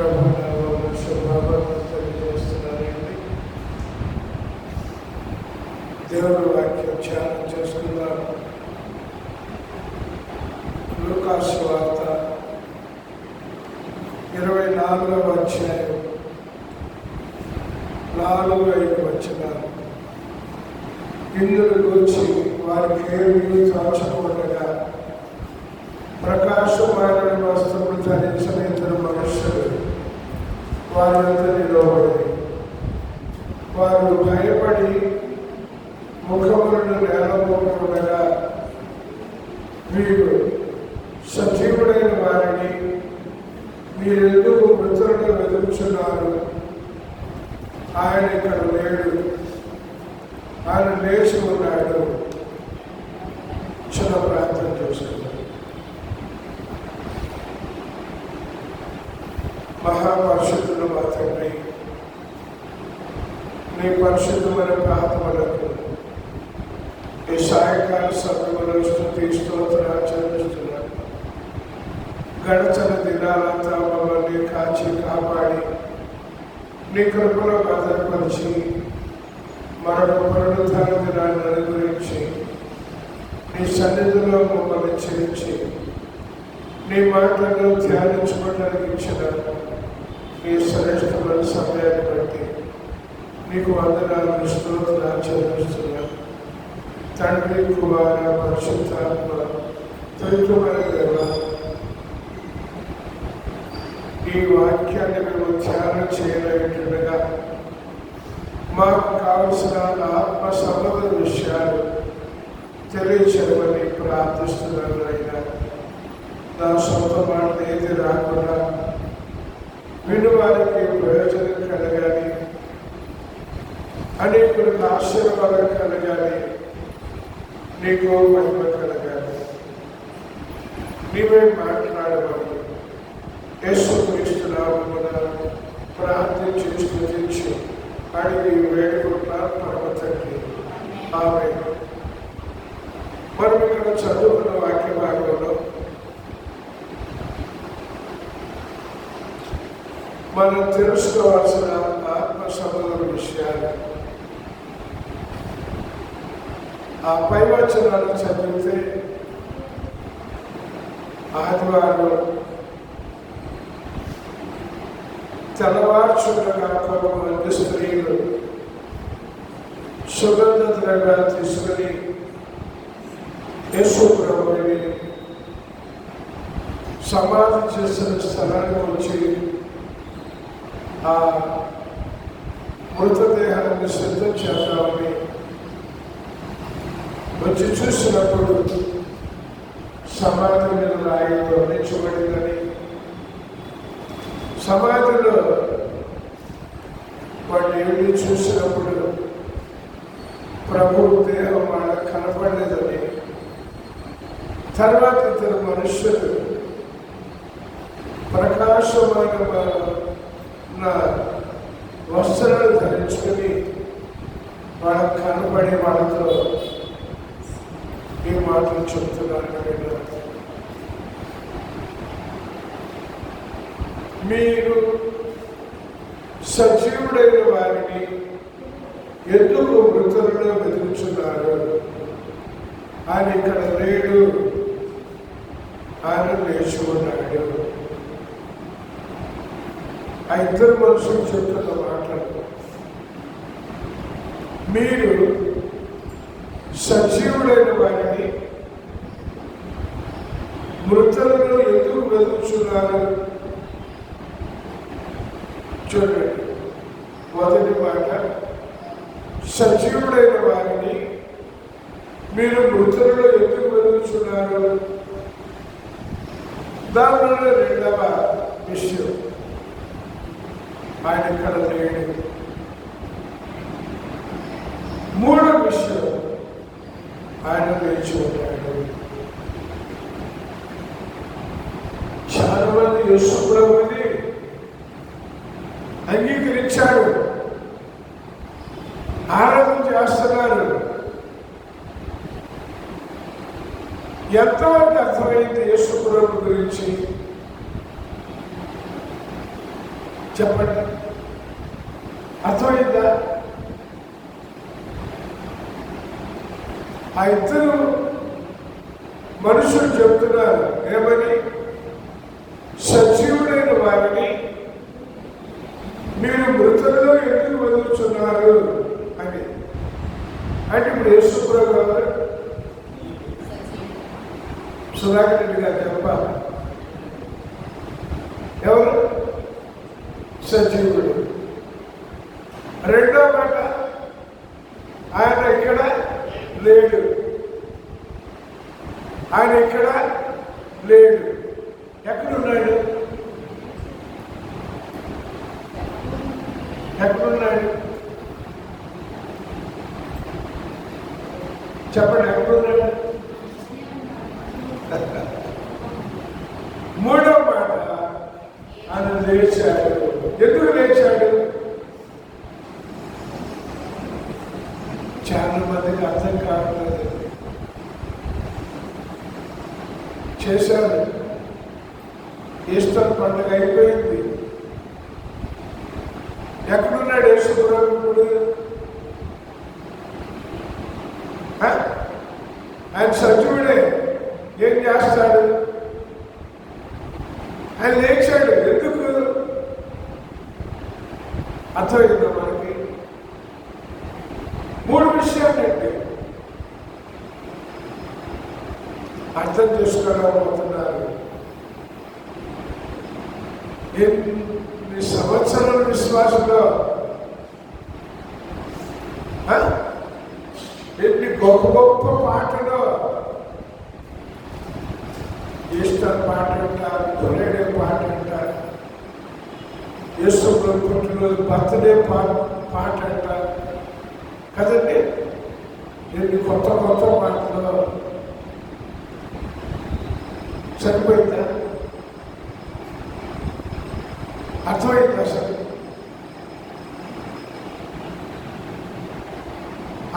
ప్రభుత్వ శుభాలను తెలియజేస్తున్నారండి. దేవుని వాక్యం ధ్యానం చేసుకుందాం. లూకాసు వార్త 24వ అధ్యాయం 4-5 వచనాలు. ఇందును గురించి వారికి ఏమీ తోచకుండగా ప్రకాశమైన వస్త్రములు ధరించిన ఇద్దరు మనుషులు వారి వద్ద నిలబడి, వారు భయపడి ముఖములను నేలమోకుండగా, వీరు సజీవుడైన వారిని మీరెందుకు మృతులను వెతుకుచున్నారు? ఆయన ఇక్కడ లేడు, ఆయన లేచి ఉన్నాడు. చిన్న ప్రార్థన చేసుకున్నాడు. మహాపరిశుద్ధులు మా తండ్రి, నీ పరిశుద్ధమైన ప్రార్థనలకు ఈ సాయంకాల సమయంలో స్తుతి స్తోత్రాలు చెల్లిస్తున్నాను. గడచిన దినాలంతా మమ్మల్ని కాచి కాపాడి నీ కృపలో భద్రపరిచి మరొక పునరుద్ధాన దినాన్ని అనుగ్రహించి నీ సన్నిధిలో మమ్మల్ని చేర్చి నీ మాటలను ధ్యానించుకోవడానికి ఇచ్చిన నీ శ్రేష్టమైన సమయాన్ని బట్టి నీకు వందనాలు స్తోత్రాలు చెల్లిస్తున్నాను. తండ్రి, కుమార, పరిశుద్ధాత్మ త్రిత్వమైన దేవ, ఈ వాక్యాన్ని మేము ధ్యానం చేయలేటుండగా మాకు కావలసిన ఆత్మ సంబంధ విషయాలు తెలియచేయమని ప్రార్థిస్తున్నాను. అయినా నా సొంత మాట ఏది రాకుండా విను వారికి ప్రయోజనం కలగాలి, అనేకులకు ఆశీర్వాదం కలగాలి, నీకు మహిమ కలగాలి. నీవే మాట్లాడమని యేసుక్రీస్తు నామమున ప్రార్థించి స్తుతించి అడిగి వేడుకుంటున్నాను పరమ తండ్రి, ఆమేన్. మనం ఇక్కడ చదువుకున్న వాక్య భాగంలో మనం తెలుసుకోవాల్సిన ఆత్మ సంబంధ విషయాలు ఆ పై వచనాలు చదివితే, ఆదివారం తెల్లవారుచుండగా కొంతమంది స్త్రీలు సుగంధ ద్రవ్యాలు తీసుకుని యేసు ప్రభువుని సమాధి చేసిన స్థలానికి వచ్చి ఆ మృతదేహాన్ని సిద్ధం చేద్దామని వచ్చి చూసినప్పుడు సమాధి మీద రాయితో నిల్చబడిందని, సమాధిలో వాళ్ళు ఏమి చూసినప్పుడు ప్రభు దేహం వాళ్ళకి కనపడలేదని, తర్వాత ఇద్దరు మనుషులు ప్రకాశమైన వస్త్రాలు ధరించుకొని వాళ్ళకు కనపడి వాళ్ళతో ఈ మాటలు చెప్తున్నారు. మీరు సజీవుడైన వారిని ఎందుకు మృతులలో వెతుకుచున్నారు? ఆయన ఇక్కడ లేడు, ఆయన లేచి ఉన్నాడు. ఆ ఇద్దరు మనుషులు చెప్తున్న మాటలు, మీరు సజీవుడైన వారిని మృతులలో ఎందుకు వెతుకుచున్నారు? చూడండి, మొదటి మాట, సజీవుడైన వారిని మీరు మృతులలో ఎందుకు వెతుకుచున్నారు? దానిలో రెండవ విషయం, ఆయన ఇక్కడ లేడు. మూడవ విషయం, ఆయన లేచి ఉన్నాడు. చాలా మంది యేసు ప్రభువుని అంగీకరించారు, ఆరాధన చేస్తున్నారు. ఎంతవరకు అర్థమైంది యేసు ప్రభు గురించి? చెప్పండి, అర్థమైందా? ఆ ఇద్దరు మనుషులు చెబుతున్నారు ఏమని? సజీవుడైన వారిని మీరు మృతులలో ఎందుకు వదులుతున్నారు అని. అంటే ఇప్పుడు యేసుప్రభు గారు సుధాకర్ రెడ్డి గారు చెప్పాలి. ఎవరు? సజీవుడు. రెండో మాట, ఆయన ఇక్కడ లేడు, ఆయన ఇక్కడ లేడు. ఎక్కడున్నాడు? ఎక్కడున్నాడు? చెప్పండి, ఎక్కడున్నాడు? మూడో మాట, ఆయన లేచాడు. ఎందుకు లేచాడు? చాలా మందికి అర్థం కావట్లేదు. చేశారు, ఈస్టర్ పండుగ అయిపోయింది. ఎక్కడున్నాడు యేసుప్రభు ఇప్పుడు? ఆయన సజీవుడే. ఏం చేస్తాడు? ఆయన లేచాడు. ఎందుకు? అర్థమైందా మనకి? మూడు విషయాలండి అర్థం చేసుకోలేకపోతున్నారు. ఎన్ని సంవత్సరాల విశ్వాసంలో ఎన్ని గొప్ప గొప్ప పాటలు, ఈస్టర్ పాట అంటారు, కొరేడే పాట అంటారు, యేసుప్రభు పుట్టినరోజు బర్త్డే పాట అంటారు కదండి. ఎన్ని కొత్త కొత్త పాటలు. సరిపోయిందా? అర్థమైందా? అసలు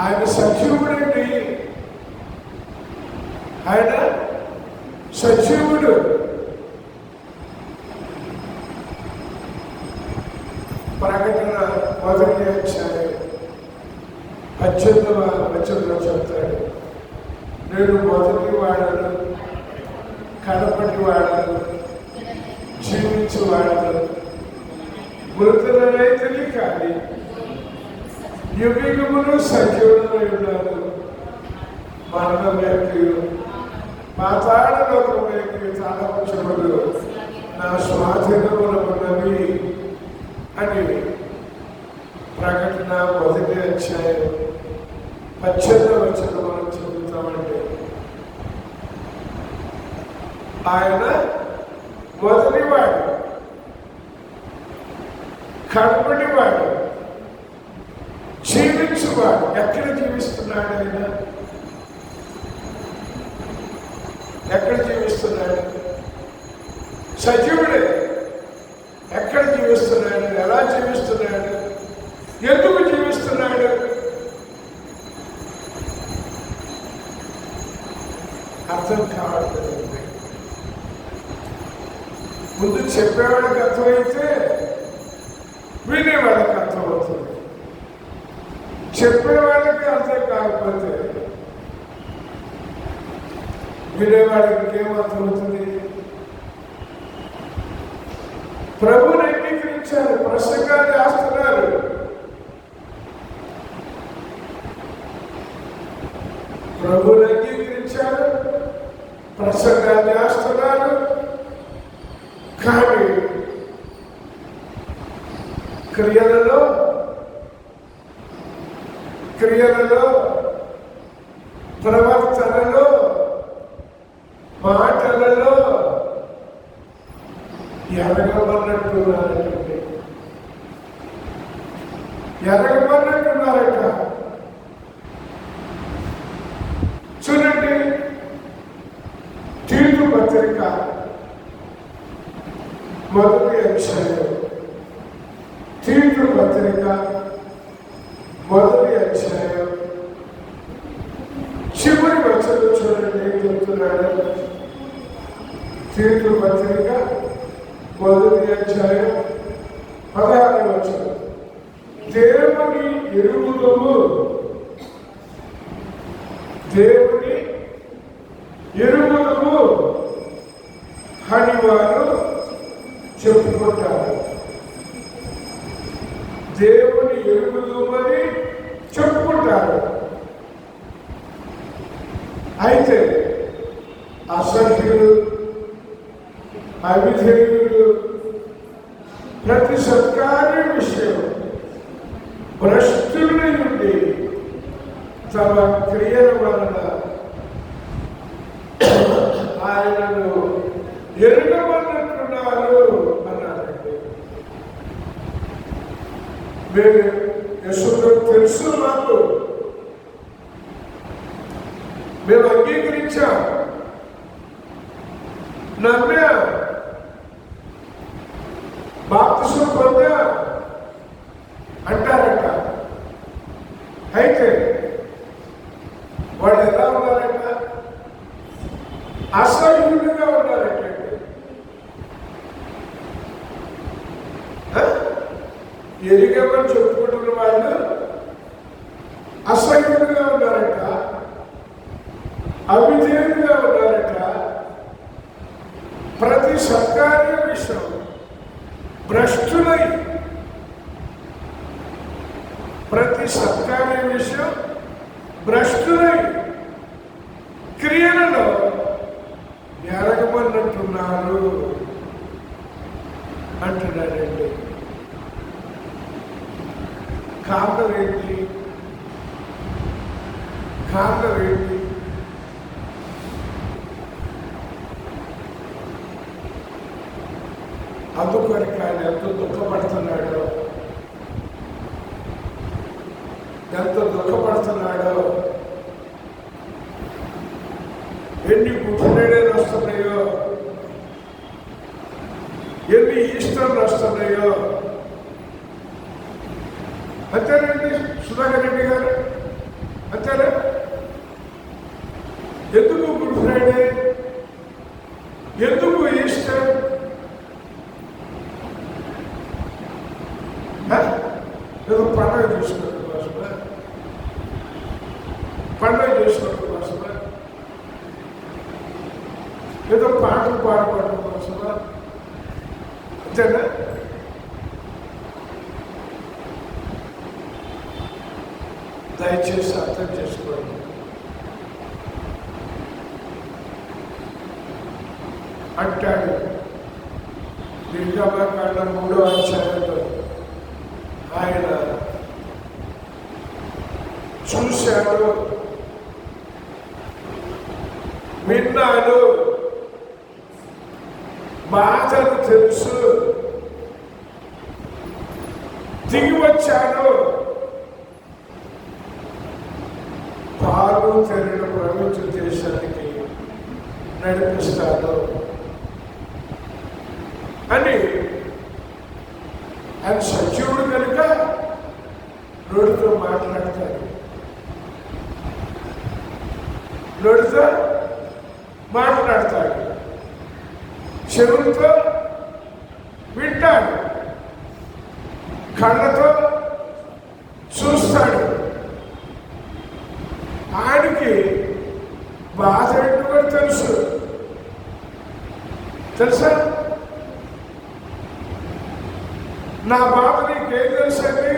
ఆయన సజీవుడండి. ఆయన సజీవుడు. ప్రకటన 1వ అధ్యాయం 18వ వచనంలో చెప్తాడు, నేను మొదటి వాడను, కడపటి వాడను, జీవించి వాడను, మృతులనైతే కానీ యుగములు సజీవుడై ఉన్నాను, మరణమేకి పాతాళ లోకమేకి తాళవచములు నా స్వాధీనములు ఉన్నవి అని ప్రకటన 1వ అధ్యాయం 18వ వచనం మనం చదువుతామంటే, ఆయన మొదటివాడు, కడపటివాడు, జీవించువాడు. ఎక్కడ జీవిస్తున్నాడు ఆయన? ఎక్కడ జీవిస్తున్నాడు? సజీవుడే. ఎక్కడ జీవిస్తున్నాడు? ఎలా జీవిస్తున్నాడు? ఎందుకు జీవిస్తున్నాడు? అర్థం కావట్లేదు. ముందు చెప్పేవాడికి అర్థమైతే వినేవాడికి అర్థమవుతుంది. చెప్పేవాడికి అర్థం కాకపోతే వినేవాడికి ఇంకేమర్థమవుతుంది? ప్రభువుని అంగీకరించారు, ప్రసంగాలు చేస్తున్నారు, ప్రభువుని అంగీకరించారు, ప్రసంగాలు చేస్తున్నారు. కానీ క్రియలలో ప్రవర్తనలో మాటలలో ఎరగమన్నట్టున్నారంటే చూడండి, తీతు పత్రిక 1వ అధ్యాయం, తీతు పత్రిక 1వ అధ్యాయం చివరి వచనం చూడండి ఏం చెప్తున్నాడు. తీతు పత్రిక 1వ అధ్యాయం 16వ వచనం. దేవుని ఎరుగుదము, దేవుని ఎరుగుదము అని వారు చెప్పుకుంటారు. దేవుని ఎరుగుదమని చెప్పుకుంటారు. అయితే అసహ్యులు, అవిధేయులు, ప్రతి సత్కార్య విషయం భ్రష్టుల నుండి తమ క్రియల వలన ఆయనను ఎరుగమన్నట్టున్నారు అన్నారండి. మేము యశోద తెలుసు, మాకు మేము అంగీకరించాం, నమ్మా, బాప్తిసం పొందా అంటారట. అయితే వాళ్ళు ఎలా ఉన్నారట? అసహ్యులుగా ఉన్నారట. ఎరిగమని చెప్పుకుంటున్న వాళ్ళు అసహ్యులుగా ఉన్నారట, అవిధేయులుగా ఉన్నారట. ప్రతి సత్కార్య విషయం భ్రష్టులై, ప్రతి సత్కార్య విషయం భ్రష్టులై క్రియలలో ఎరగమన్నట్టున్నారు అంటున్నారండి. కారణం ఏంటి? కారణం ఏంటి? అందుకొరకు ఆయన ఎంతో దుఃఖపడుతున్నాడో, ఎంతో దుఃఖపడుతున్నాడో, ఎన్ని గుడ్డేడేలు వస్తున్నాయో, ఎన్ని ఈస్టర్లు వస్తున్నాయో. అంతేనండి సుధాకర్ రెడ్డి గారు, అంతేనా? ఎందుకు గుడ్ ఫ్రైడే, ఎందుకు ఈస్టర్? ఏదో పండుగ చేసుకోవడం కోసమా? పండుగ చేసుకోవడం కోసమా? ఏదో పాటలు పాడుకోవడం కోసమా? అంతేనా? దయచేసి అర్థం చేసుకోండి. అంటాడు నిర్గమకాండ 3వ అధ్యాయంలో, ఆయన చూశాడు, విన్నాడు, బాధలు తెలుసు, దిగి వచ్చాడు, పాలు తెరిన ప్రపంచ దేశానికి నడిపిస్తాడు అని. ఆయన సజీవుడు కనుక నోటితో మాట్లాడతాడు, నోటితో మాట్లాడతాడు, చెవులతో వింటాడు, కళ్ళతో చూస్తాడు. ఆయనకి బాధ ఏంటో తెలుసు. తెలుసా? నా బాధ నీకేం తెలుసండి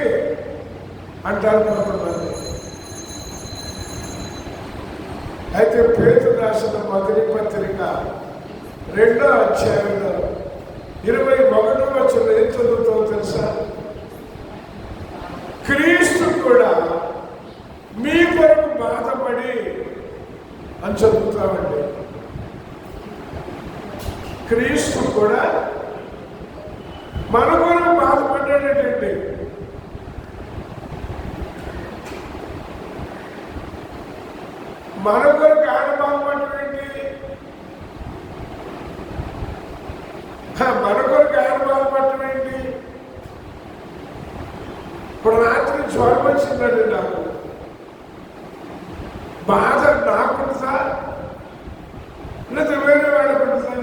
అంటారు కొంతమంది. అయితే పేతురు రాసిన మొదటి పత్రిక 2వ అధ్యాయంలో 21వ వచనం ఏం చదువుతావో తెలుసా? క్రీస్తు కూడా మీ కొరకు బాధపడి అని చదువుతామండి. క్రీస్తు కూడా మన కొరకు బాధపడ్డాడేంటి? మన కొరకు ఆయన బాధపడటం ఏంటి? మన కొరకు ఆయన బాధపడటం ఏంటి? ఇప్పుడు రాత్రి జ్వరం వచ్చిందండి నాకు. బాధ నాకుంటుందా లేదా వేరే వాళ్ళకుంటుందా?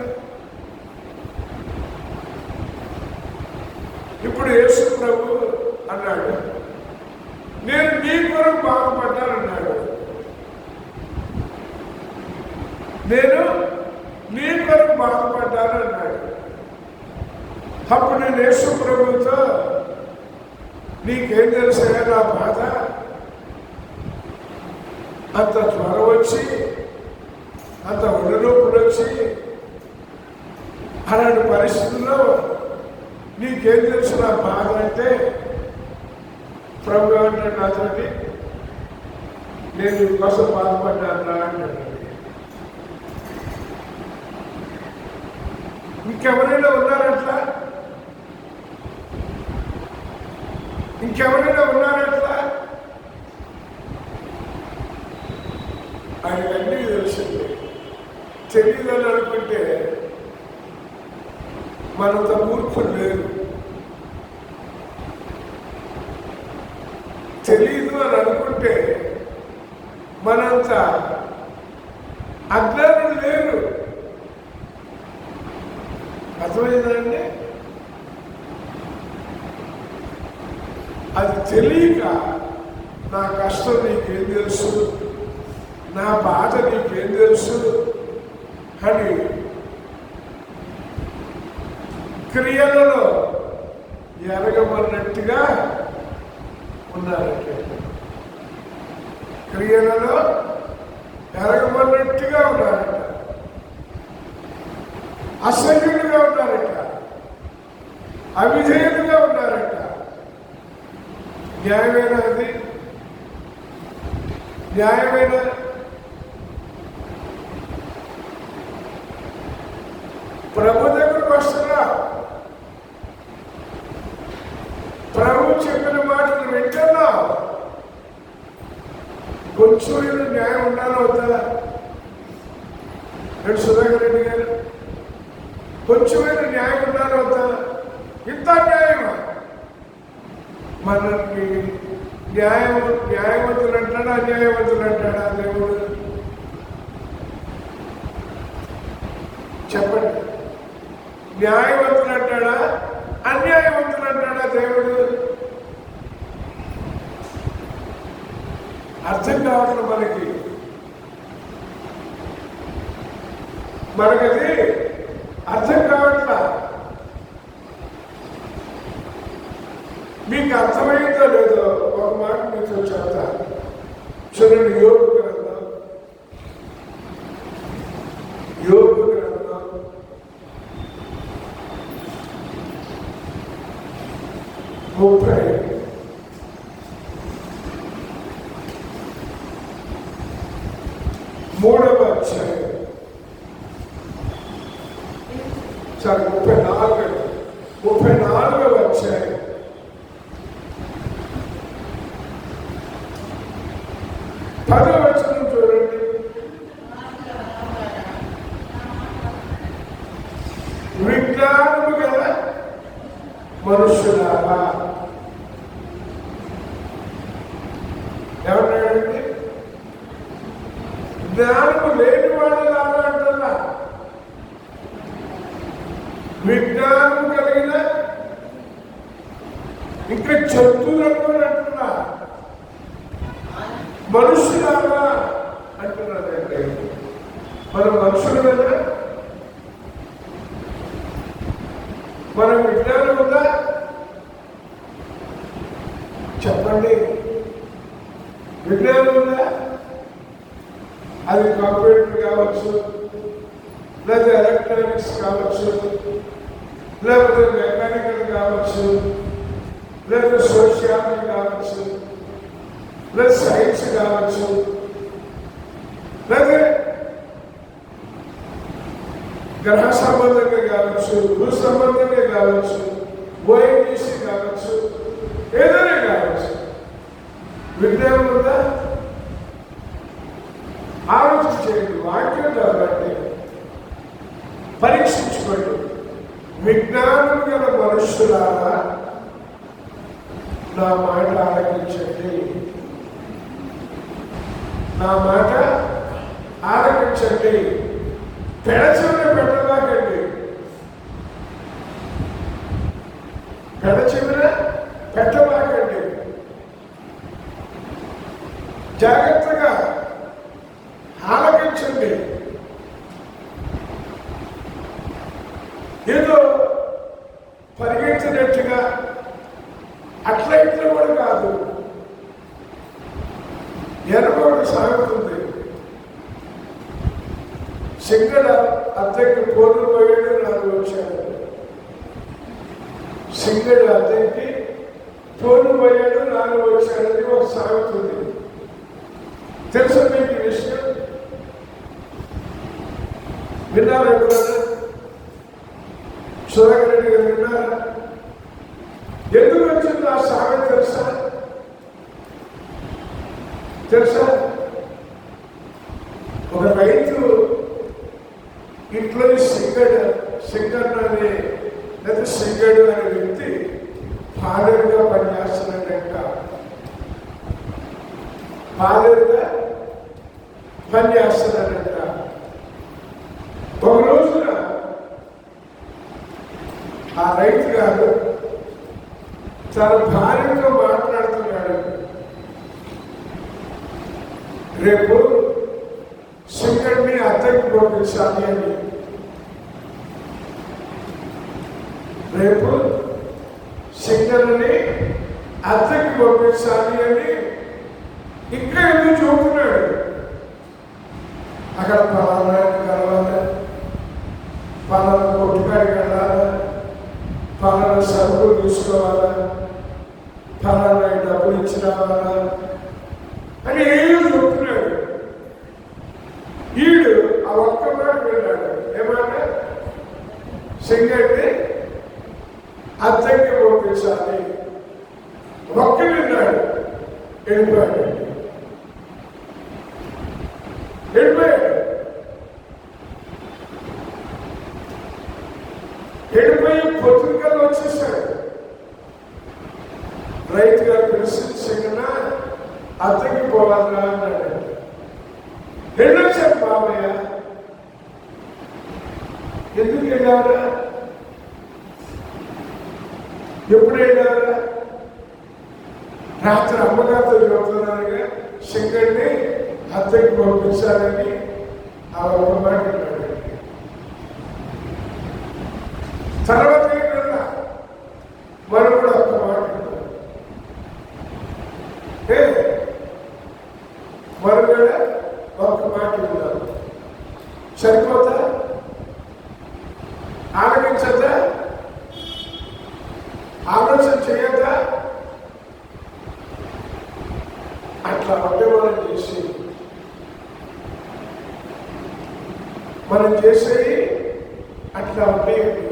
ఇప్పుడు యేసు ప్రభు అన్నాడు, నేను నీ కొరకు బాధపడ్డానన్నాడు. నేను నీ కొరకు బాధపడ్డాను అన్నాడు. అప్పుడు నేను యేసు ప్రభుతో, నీకేం తెలుసా నా బాధ? అంత జ్వరం వచ్చి, అంత ఒళ్ళనొప్పులు వచ్చి, అలాంటి పరిస్థితుల్లో నీకేం తెలుసు నా బాధ అంటే, ప్రభు అంటాడు నాతోటి, నేను నీ కోసం బాధపడ్డాను రా అంటాడు. ఇంకెవరైనా ఉన్నారట్లా? ఇంకెవరైనా ఉన్నారట్లా? ఆయనకన్నీ తెలిసింది. తెలియదని అనుకుంటే మనంత మూర్ఖులు లేరు. తెలీదు అని అనుకుంటే మనంత అజ్ఞానులు లేరు. అర్థమైందండి? అది తెలియక నా కష్టం నీకేం తెలుసు, నా బాధ నీకేం తెలుసు అని క్రియలలో ఎరగమన్నట్టుగా ఉన్నారంటే, క్రియలలో ఎరగమన్నట్టుగా ఉన్నారట, అసహ్యులుగా ఉన్నారట, అవిధేయులుగా ఉన్నారట. న్యాయమైన అది? న్యాయమైన? ప్రభు దగ్గరకు వస్తున్నా, ప్రభు చెప్పిన మాటలు వింటున్నా, కొంచెం న్యాయం ఉండాలో వద్దా? నేను సుధాకర్ రెడ్డి గారు, కొంచెమైనా న్యాయం ఉండాలో వద్దా? ఇంత న్యాయమా? మనకి న్యాయవంతులు అంటాడా, అన్యాయవంతులు అంటాడా దేవుడు? చెప్పండి. న్యాయవంతులు అంటాడా, అన్యాయవంతులు అంటాడా దేవుడు? అర్థం కావట్లేదు మనకది అర్థం కావట్లా. మీకు అర్థమైందో లేదో ఒక మాట మీతో చెప్తా. చూడండి, యోగు గ్రంథం 33వ అధ్యాయం, 34వ అధ్యాయం, 10వ వచనం చూడండి. విజ్ఞానము గల మనుషులారా, ఎవరండి? జ్ఞానము లేని వాళ్ళలాగా అంటున్నా. విజ్ఞానము కలిగిన ఇంకా జంతువులను కూడా అంటున్నా, మనుషులాగా అంటున్నారండి. మనం మనుషులు కదా? మనం విజ్ఞానం ఉందా? చెప్పండి, విజ్ఞానం ఉందా? అది కంప్యూటర్ కావచ్చు, లేదా ఎలక్ట్రానిక్స్ కావచ్చు, లేకపోతే మెకానికల్ కావచ్చు, లేదా సోషియాలజీ కావచ్చు, లేదా సైన్స్ కావచ్చు, లేదా గ్రహ సంబంధంగా కావచ్చు, భూ సంబంధంగా కావచ్చు, ఓఎన్జీసీ కావచ్చు, ఏదైనా కావచ్చు. విజ్ఞానం ఉందా? ఆలోచించేయండి, వాక్యం కాబట్టి పరీక్షించుకోండి. విజ్ఞానం గల మనుషులారా, నా మాట ఆలకించండి, నా మాట ఆలకించండి. పెడచూడ పెట్టదాకండి. పెడచెవిన పెట్టబాకండి. జాగ్రత్తగా ఆలకించండి. ఏదో పరిగెత్తినట్టుగా అట్లా ఇట్లా కూడా కాదు. ఎనబోడు సాగుతుంది. సింగడ అద్దెకి పోలు పోయాడు, 4 వచ్చాడు. సింగడు అద్దెకి పోలు పోయాడు, 4 వచ్చాడని ఒక సాగుతుంది. తెలుసా మీకు ఈ విషయం? విన్నారా ఎప్పుడన్నా? సుధాకర్ రెడ్డి గారు విన్నారా? ఎందుకు వచ్చింది ఆ సాగ తెలుసా? ఒక రైతు ఇంట్లో సింగడు అనే లేదా సింగడు అనే వ్యక్తి ఫాదర్గా పనిచేస్తున్నాడంట. ఒక రోజున ఆ రైతు గారు చాలా భార్యతో మాట్లాడుతున్నాడు. రేపు సింగడిని అద్దెకి పంపించాలి అని. రేపు సింగడిని అద్దెకి పంపించాలి అని ఇంకా ఎందుకు చూపుతున్నాడు. అక్కడ పలానా కలవాలి, పలానా కొట్టుకాడికి వెళ్ళాలి, పలానా సరుకులు తీసుకోవాలా, పలానా డబ్బులు ఇచ్చి రావాలా అని ఏమో చెప్తున్నాడు. వీడు ఆ ఒక్క మాట విన్నాడు. ఏమాట? సింగడిని అద్దెకి పంపించాలి. ఒక్క విన్నాడు, వెళ్ళిపోయాడు. వెళ్ళిపోయి పొద్దుకల్లో వచ్చేసాడు. రైతు గారు పిలిచి సింగన అద్దెకి పోవాలరా అన్నాడు. వెళ్ళొచ్చాడు. బాబయ్య ఎందుకు వెళ్ళారా? ఎప్పుడు వెళ్ళారా? రాత్రి అమ్మగారితో చెబుతున్నారుగా సింగడిని అద్దెకి పంపించాలని ఆ ఒక మాట అన్నాడు. తర్వాత ఏంటన్నా మనం కూడా ఒక్క మాట మనం కూడా ఒక్క మాట విన్నాం. సరిపోతా? ఆలోచించద్దా? ఆలోచన చేయద్దా? అట్లా మనం చేసి మనం చేసేవి అట్లా ఉంటాయండి.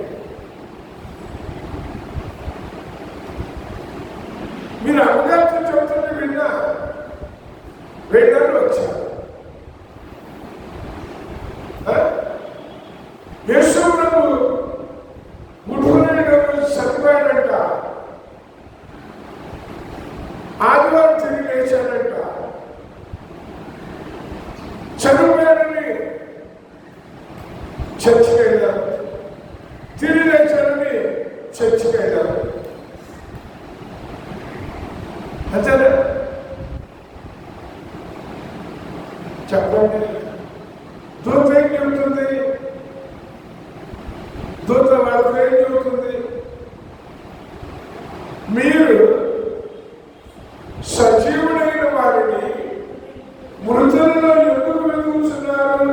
మీరు అమ్మగారితో చెబుతుంటే వెళ్ళారు వచ్చారు. యేసు ప్రభు ముట్టుకునే చనిపోయాడంట. ఆదివారం తిరిగి లేచాడంట. చనిపోయాడని చర్చికి వెళ్ళారు. తిరిగి లేచాడని చర్చికి వెళ్ళారు. అంతేనా? చెప్పండి. దూత ఏం చెబుతుంది? దూత వాళ్ళతో ఏం చెబుతుంది? మీరు సజీవుడైన వారిని మృతులలో ఎందుకు వెతుకుతున్నారు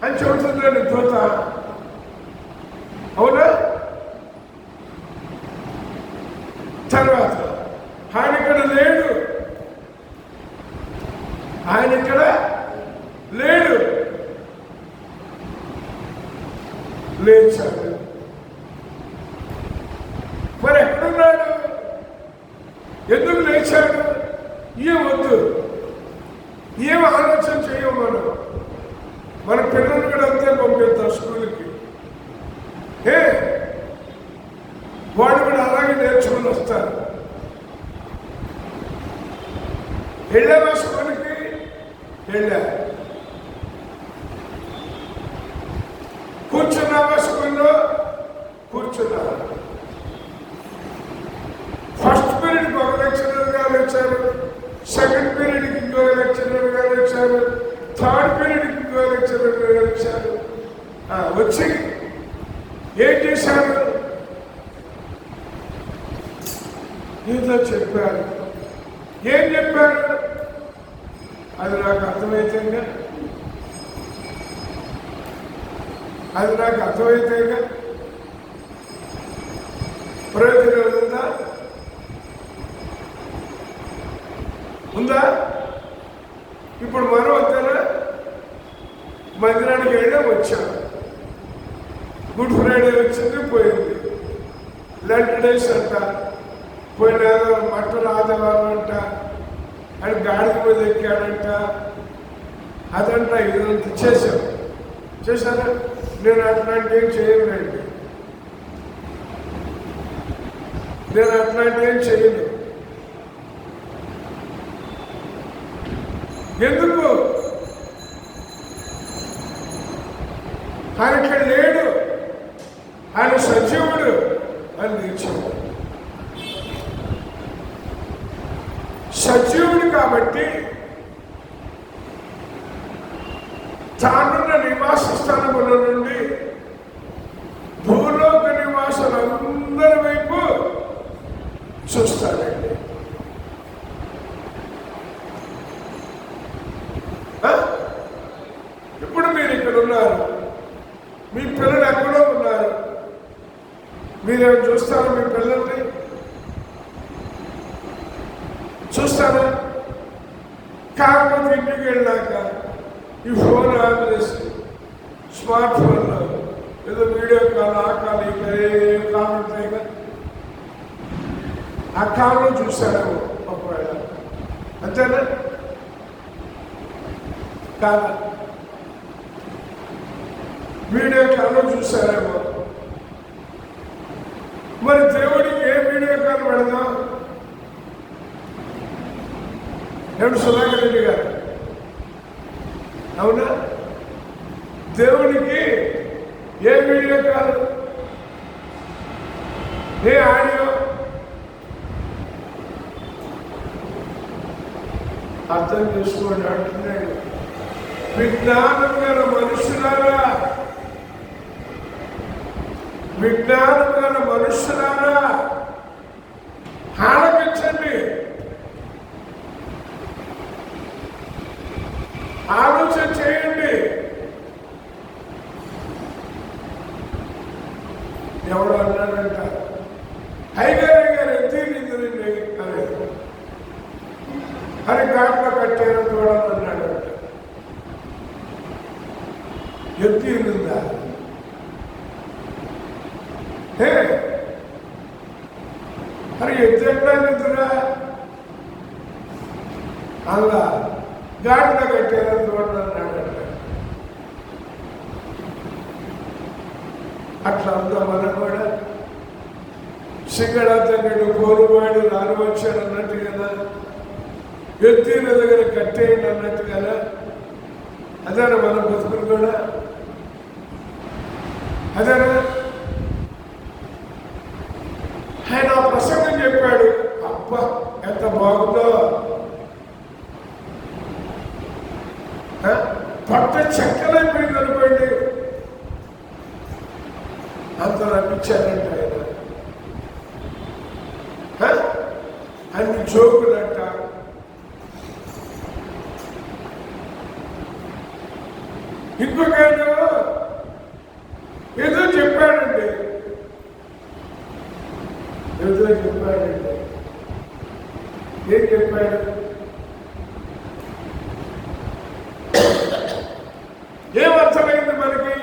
అని చెబుతుందండి దూత. అవునా? తర్వాత ఆయన ఇక్కడ లేడు, ఆయన ఇక్కడ లేడు, లేచాడు. మరి ఎక్కడున్నాడు? ఎందుకు లేచాడు? వద్దు, ఏం ఆలోచన చేయము. మన పిల్లలు కూడా అంతే పంపిస్తాం స్కూల్కి. వాడు కూడా అలాగే నేర్చుకుని వస్తారు. వెళ్ళావా స్కూల్కి? వెళ్ళా. కూర్చున్నావా స్కూల్లో? కూర్చున్నా. వచ్చి ఏం చేశారు? ఏదో చెప్పారు. ఏం చెప్పారు? అది నాకు అర్థమైతేగా, అది నాకు అర్థమైతేగా ప్రయోజనం ఉందా? ఉందా? ఇప్పుడు మనం అంతేనా? మందిరానికి వెళ్ళాం, వచ్చాం. గుడ్ ఫ్రైడే వచ్చింది, పోయింది. లెంట్ డేస్ అంట, పోయిన మట్టలు ఆదివారం అంట, అని గాడిద మీద ఎక్కాడంట, అదంట, ఇదంతా చేశారా? నేను అట్లాంటి ఏం చేయలేండి, నేను అట్లాంటి ఏం చేయను. ఎందుకు? ఆయన ఇక్కడ లేడు, ఆయన సజీవుడు అని నిలిచాడు. సజీవుడు కాబట్టి తానున్న నివాస స్థలముల నుండి భూలోక నివాసులందరి వైపు చూస్తాడండి. ఇప్పుడు మీరు ఇక్కడ ఉన్నారు, మీ పిల్లలు ఎక్కడో ఉన్నారు, మీరేమో చూస్తారా? మీ పిల్లల్ని చూస్తారా? కాకపోతే ఇంటికి వెళ్ళాక ఈ ఫోన్ ఆన్ చేసి స్మార్ట్ ఫోన్లో ఏదో వీడియో కాల్, ఆ కాల్, ఈ కాల్ ఉంటాయి కదా, ఆ కాల్లో చూశారేమో ఒకవేళ, అంతేనా? కాదా? వీడియో కాల్లో చూశారేమో. మరి దేవుడికి ఏ వీడియో కాల్ పెడదాం? ఎవడు? సుధాకర్ రెడ్డి గారు, అవునా? దేవుడికి ఏ వీడియో కాల్, ఏ ఆడియో? అర్థం చేసుకోండి అంటున్నాడు. విజ్ఞానం గల మనుషులారా, విజ్ఞానం గల మనుషులారా, ఆలకించండి, ఆలోచన చేయండి. ఎవడు అన్నాడంట, హైగారి గారు ఎత్తిరిందండి అనేది, అని ఘాట్లో కట్టారని చూడాలని అన్నాడంట. ఎత్తిరిందా? మరి ఎత్తురా అలా ఘాట్లో కట్టారని చూడాలని అన్నాడంట. అట్లా ఉందా మనం కూడా? సింగడాతడు కోరువాడు రాను వచ్చాడు అన్నట్టు కదా, ఎత్తిన దగ్గర కట్టేయండి అన్నట్టు కదా, అదేనా మన బతుకులు కూడా? అదేనా? ఆయన ప్రసంగం చెప్పాడు, అబ్బా ఎంత బాగుందో, పట్ట చెక్కలైపోయింది అనుకోండి, అంత నమ్మించాడంట ఆయన. అన్ని జోకులంట, ఇంకొక ఏదో చెప్పాడండి, ఏం చెప్పాడు? ఏమర్థమైంది మనకి?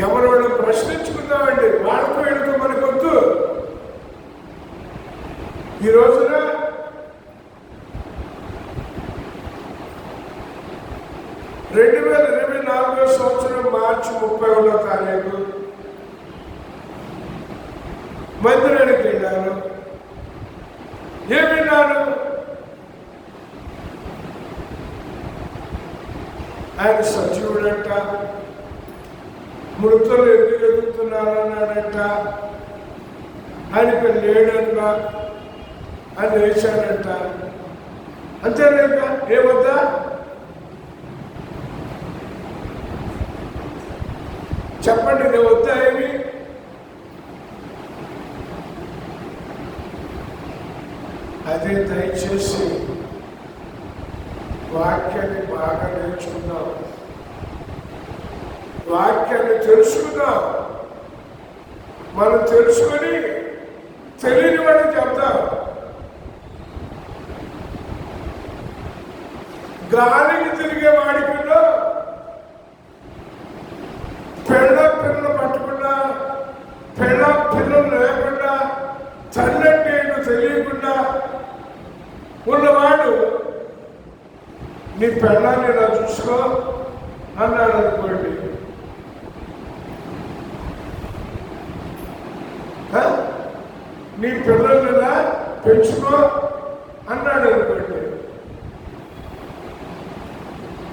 ఎవరు వాళ్ళు ప్రశ్నించుకుందామండి, వాళ్ళతో వెళుతూ మనకొద్దు. ఈ రోజున సంవత్సరం మార్చి 31వ తారీఖు మందిరానికి వెళ్ళాను. ఏం విన్నాను? ఆయన సజీవుడంట, మృతులు ఎందుకు ఎదుగుతున్నారన్నాడంట, ఆయన ఇక్కడ లేడన్నా ఆయన వేశాడంట. అంతేలేక ఏమొద్దా? చెప్పండి, నేను వద్దా ఏమి? అదే దయచేసి వాక్యాన్ని బాగా నేర్చుకుందాం, వాక్యాన్ని తెలుసుకుందాం. మనం తెలుసుకొని తెలియని వాడిని చెప్తాం. గాలికి తిరిగే వాడికిలో పిల్లలు పట్టకుండా, పిల్లలు లేకుండా, తల్లంటే ఏంటో తెలియకుండా ఉన్నవాడు నీ పెళ్ళాన్ని ఇలా చూసుకో అన్నాడు అనుకోండి, నీ పిల్లల్ని ఇలా పెంచుకో అన్నాడు అనుకోండి,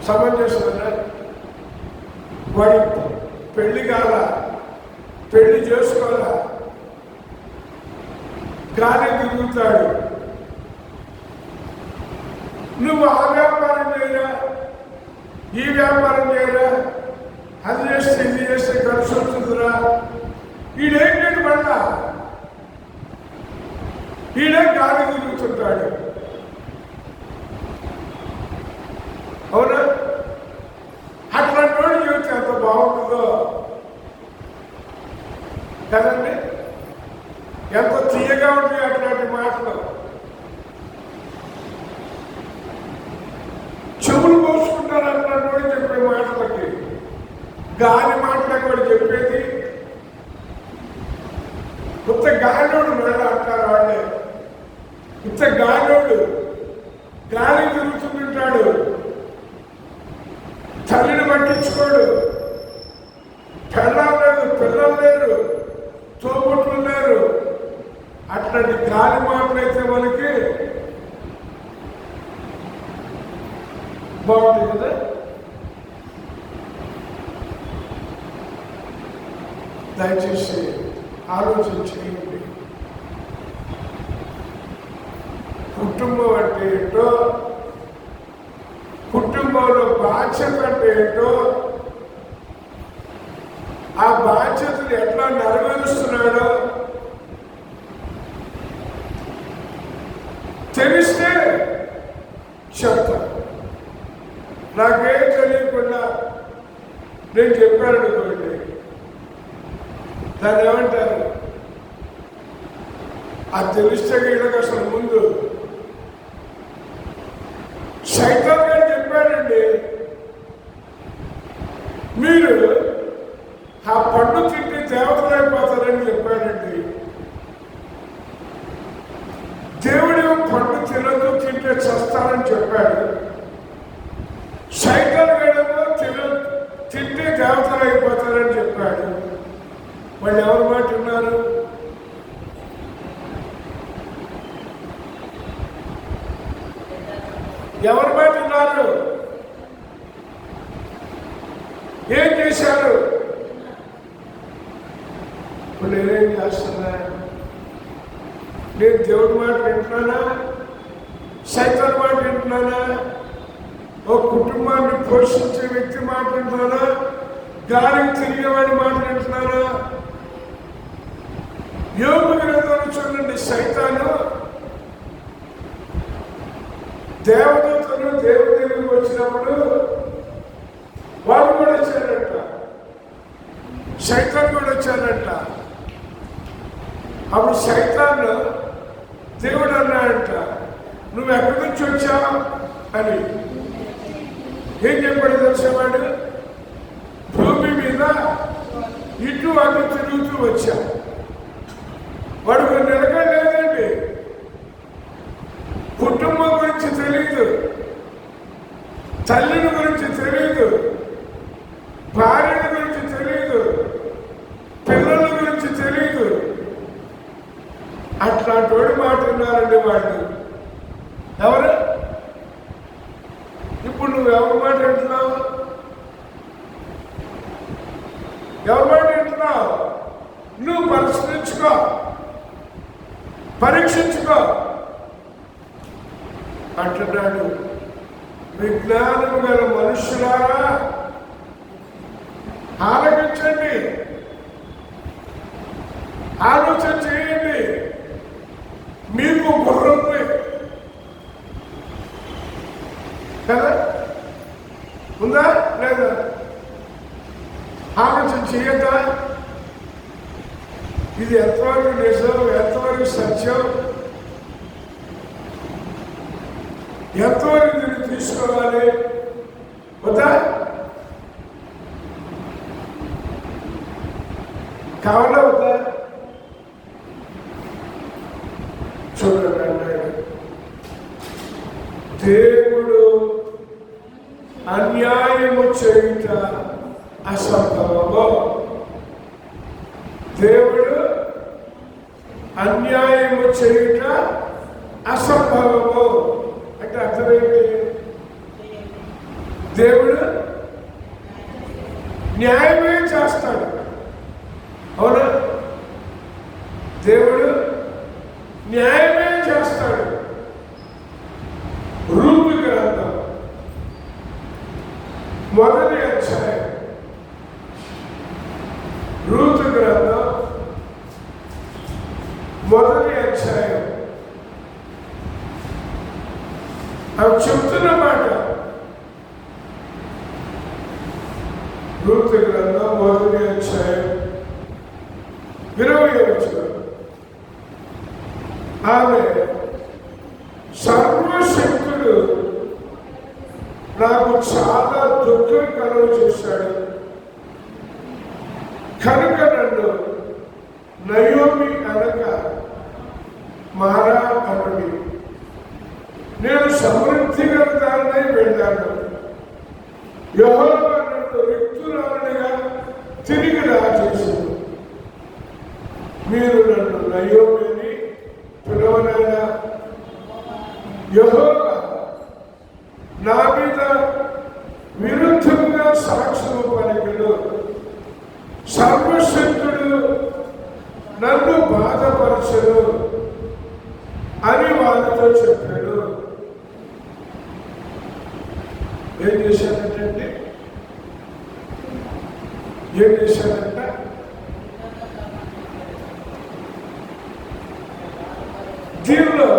సమంజసమన్నా? వాడి పెళ్లి కాల, పెళ్లి చేసుకోవాలా, గాలి తిరుగుతాడు. నువ్వు ఆ వ్యాపారం చేయరా, ఈ వ్యాపారం చేయరా, అది చేస్తే ఇది చేస్తే ఖర్చు వస్తుందిరా, ఈడేంటి మళ్ళా ఈడే గాలి తిరుగుతుంటాడు. అవునా? అట్లాంటి వాడు జీవితం ఎంత బాగుంటుందో కదండి, ఎంత తీయగా ఉంటాయి అట్లాంటి మాటలు. చెవులు పోసుకుంటారు అట్లాంటి వాడు చెప్పే మాటలకి, గాలి మాటలకి వాడు చెప్పేది. కొత్త గాలిలోడు మళ్ళీ అంటారు వాళ్ళే, ఇంత గాలిలోడు గాలి తిరుగుతుంటాడు, తల్లిని పట్టించుకోడు, పెళ్ళాలు లేదు, పిల్లలు లేరు, తోబుట్లు లేరు. అట్లాంటి గాలి మాటలైతే మనకి బాగుంటుంది కదా. దయచేసి ఆలోచన చేయండి. కుటుంబం అంటే ఏంటో, కుటుంబంలో బాధ్యత అంటే ఏంటో, ఆ బాధ్యతను ఎట్లా నెరవేరుస్తున్నాడో తెలిస్తే చెప్తా. నాకేం తెలియకుండా నేను చెప్పాను అనుకోండి, దాన్ని ఏమంటారు? అది తెలిస్తే వీళ్ళకి అసలు ముందు సైతాన్ గారు చెప్పాడండి, మీరు ఆ పండు తింటే దేవతలైపోతారని చెప్పాడండి. దేవుడేమో పండు తినదు, తింటే చస్తారని చెప్పాడు. సైతాన్ గారేమో తింటే దేవతలైపోతారని చెప్పాడు. వాళ్ళు ఎవరి మాట ఉన్నారు? ఎవరి మాట ఉన్నారు? ఏం చేశారు? ఇప్పుడు నేనేం చేస్తున్నా? నేను దేవుడి మాట వింటున్నానా, సైతాన్ మాట వింటున్నానా? ఓ కుటుంబాన్ని పోషించే వ్యక్తి మాట వింటున్నానా, గాలికి తిరిగేవాడి మాట వింటున్నానా? యోబు గ్రంథంలో చూడండి, సైతాను దేవదూతలు దేవుడి దగ్గరికి వచ్చినప్పుడు వాళ్ళు కూడా వచ్చారంట, సైతాన్ కూడా వచ్చారంట. అప్పుడు సైతాన్ దేవుడు అన్నాడంట, నువ్వు ఎక్కడి నుంచి వచ్చావు అని. ఏం చెప్పాడు తెలిసేవాడు? భూమి మీద ఇటు అటు తిరుగుతూ వచ్చా. వాడు నిలకడలేదండి, కుటుంబం గురించి తెలియదు, తల్లిని గురించి తెలియదు, భార్యల గురించి తెలియదు, పిల్లల గురించి తెలియదు. అట్లాంటి వాడు మాట ఉన్నారండి వాళ్ళు. ఎవరు? ఇప్పుడు నువ్వు ఎవరి మాట వింటున్నావు? ఎవరి మాట వింటున్నావు? నువ్వు పరిశీలించుకో, పరీక్షించుకో అంటున్నాడు. విజ్ఞానం గల మనుషులారా ఆలోచించండి, ఆలోచన చేయండి. మీకు బుర్ర ఉంది కదా, ఉందా లేదా? ఆలోచన చేయద్దా? ఇది ఎంతవరకు నిజం, ఎంతవరకు సత్యం, ఎంతవరకు దీన్ని తీసుకోవాలి? వద్దా? కావాలా వద్దా? చూడండి, దేవుడు అన్యాయము చేయుట అసంభవము. దేవుడు అన్యాయము చేయుట అసంభవము అంటే అర్థమేంటి? దేవుడు న్యాయమే చేస్తాడు. అవునా? దేవుడు న్యాయమే చేస్తాడు. రూతు గ్రంథం 1వ అధ్యాయం, రూతు గ్రంథం 1వ అధ్యాయం అవి చెప్తున్న మాట. రూతు గ్రంథం 1వ అధ్యాయం 20వ వచనం. ఆమె సర్వశక్తుడు నాకు చాలా దుఃఖం కలుగ చేశాడు కనుక నన్ను నయోమి అనక మారా అనుడి. నేను సమృద్ధి గల దానినై వెళ్ళాను. యెహోవా నన్ను రిక్తురాలినిగా తిరిగి రాజేశాడు. మీరు నన్ను నయోమిని పిలవనైనా యెహోవా నా మీద విరుద్ధంగా సాక్ష్యము పలికెను. సర్వశక్తుడు నన్ను బాధపరచను అని వాళ్ళతో చెప్పాడు. ఏం చేశానంటే దీనిలో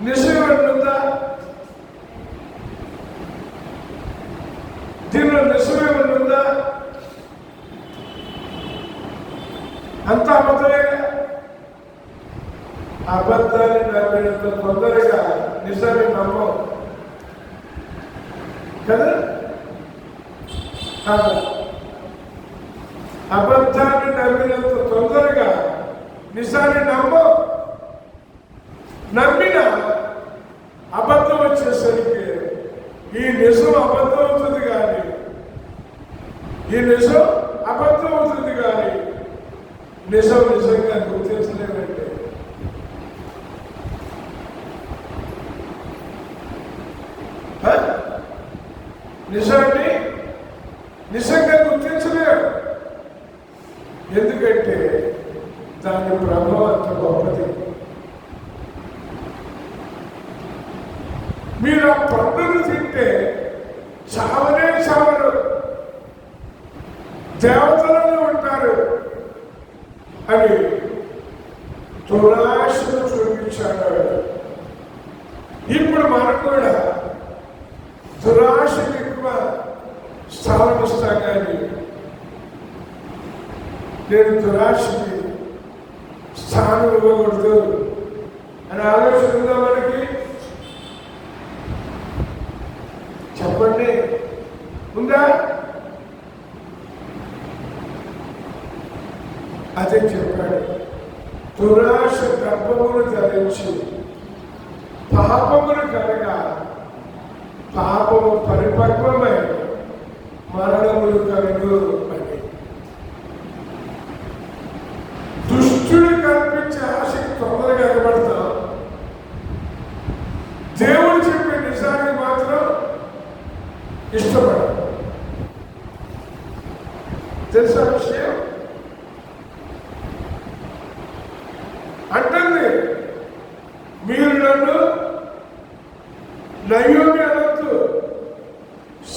నిజమేముందా? దీనిలో నిజమేముందా? అంతా అబద్ధమే. అబద్ధాన్ని నమ్మినంత తొందరగా నిజాన్ని నమ్మం కదా. అబద్ధాన్ని నమ్మినంత తొందరగా నిజాన్ని నమ్మం. నమ్మిన అబద్ధం వచ్చేసరికి ఈ నిజం అబద్ధం అవుతుంది కానీ నిజం నిజంగా గుర్తించలేమంటే నిజాన్ని నిజంగా గుర్తించలేరు. ఎందుకంటే దాని ప్రభావం అంత గొప్పది. మీరు ఆ పండును తింటే చావనే చావరు, దేవతలను ఉంటారు అని దురాశను చూపించాడు. ఇప్పుడు మనకు కూడా దురాశకు ఎక్కువ స్థానం ఇస్తాం కానీ నేను దురాశకి స్థానం ఇవ్వకూడదు అని ఆలోచన ఉందా మనకి? చెప్పండి, ఉందా? అదే చెప్పాడు. దురాశ గర్భమును ధరించి పాపమును కలగా పాపము పరిపక్వమై మరణములు కలుగు అని. దుష్టుడు కల్పించే ఆశకి తొందరగా ఎగబడతాం. దేవుడు చెప్పే నిజాన్ని మాత్రం ఇష్టపడదు. తెలుసా విషయం? అంటుంది, మీరు నన్ను నయోమి అనొద్దు,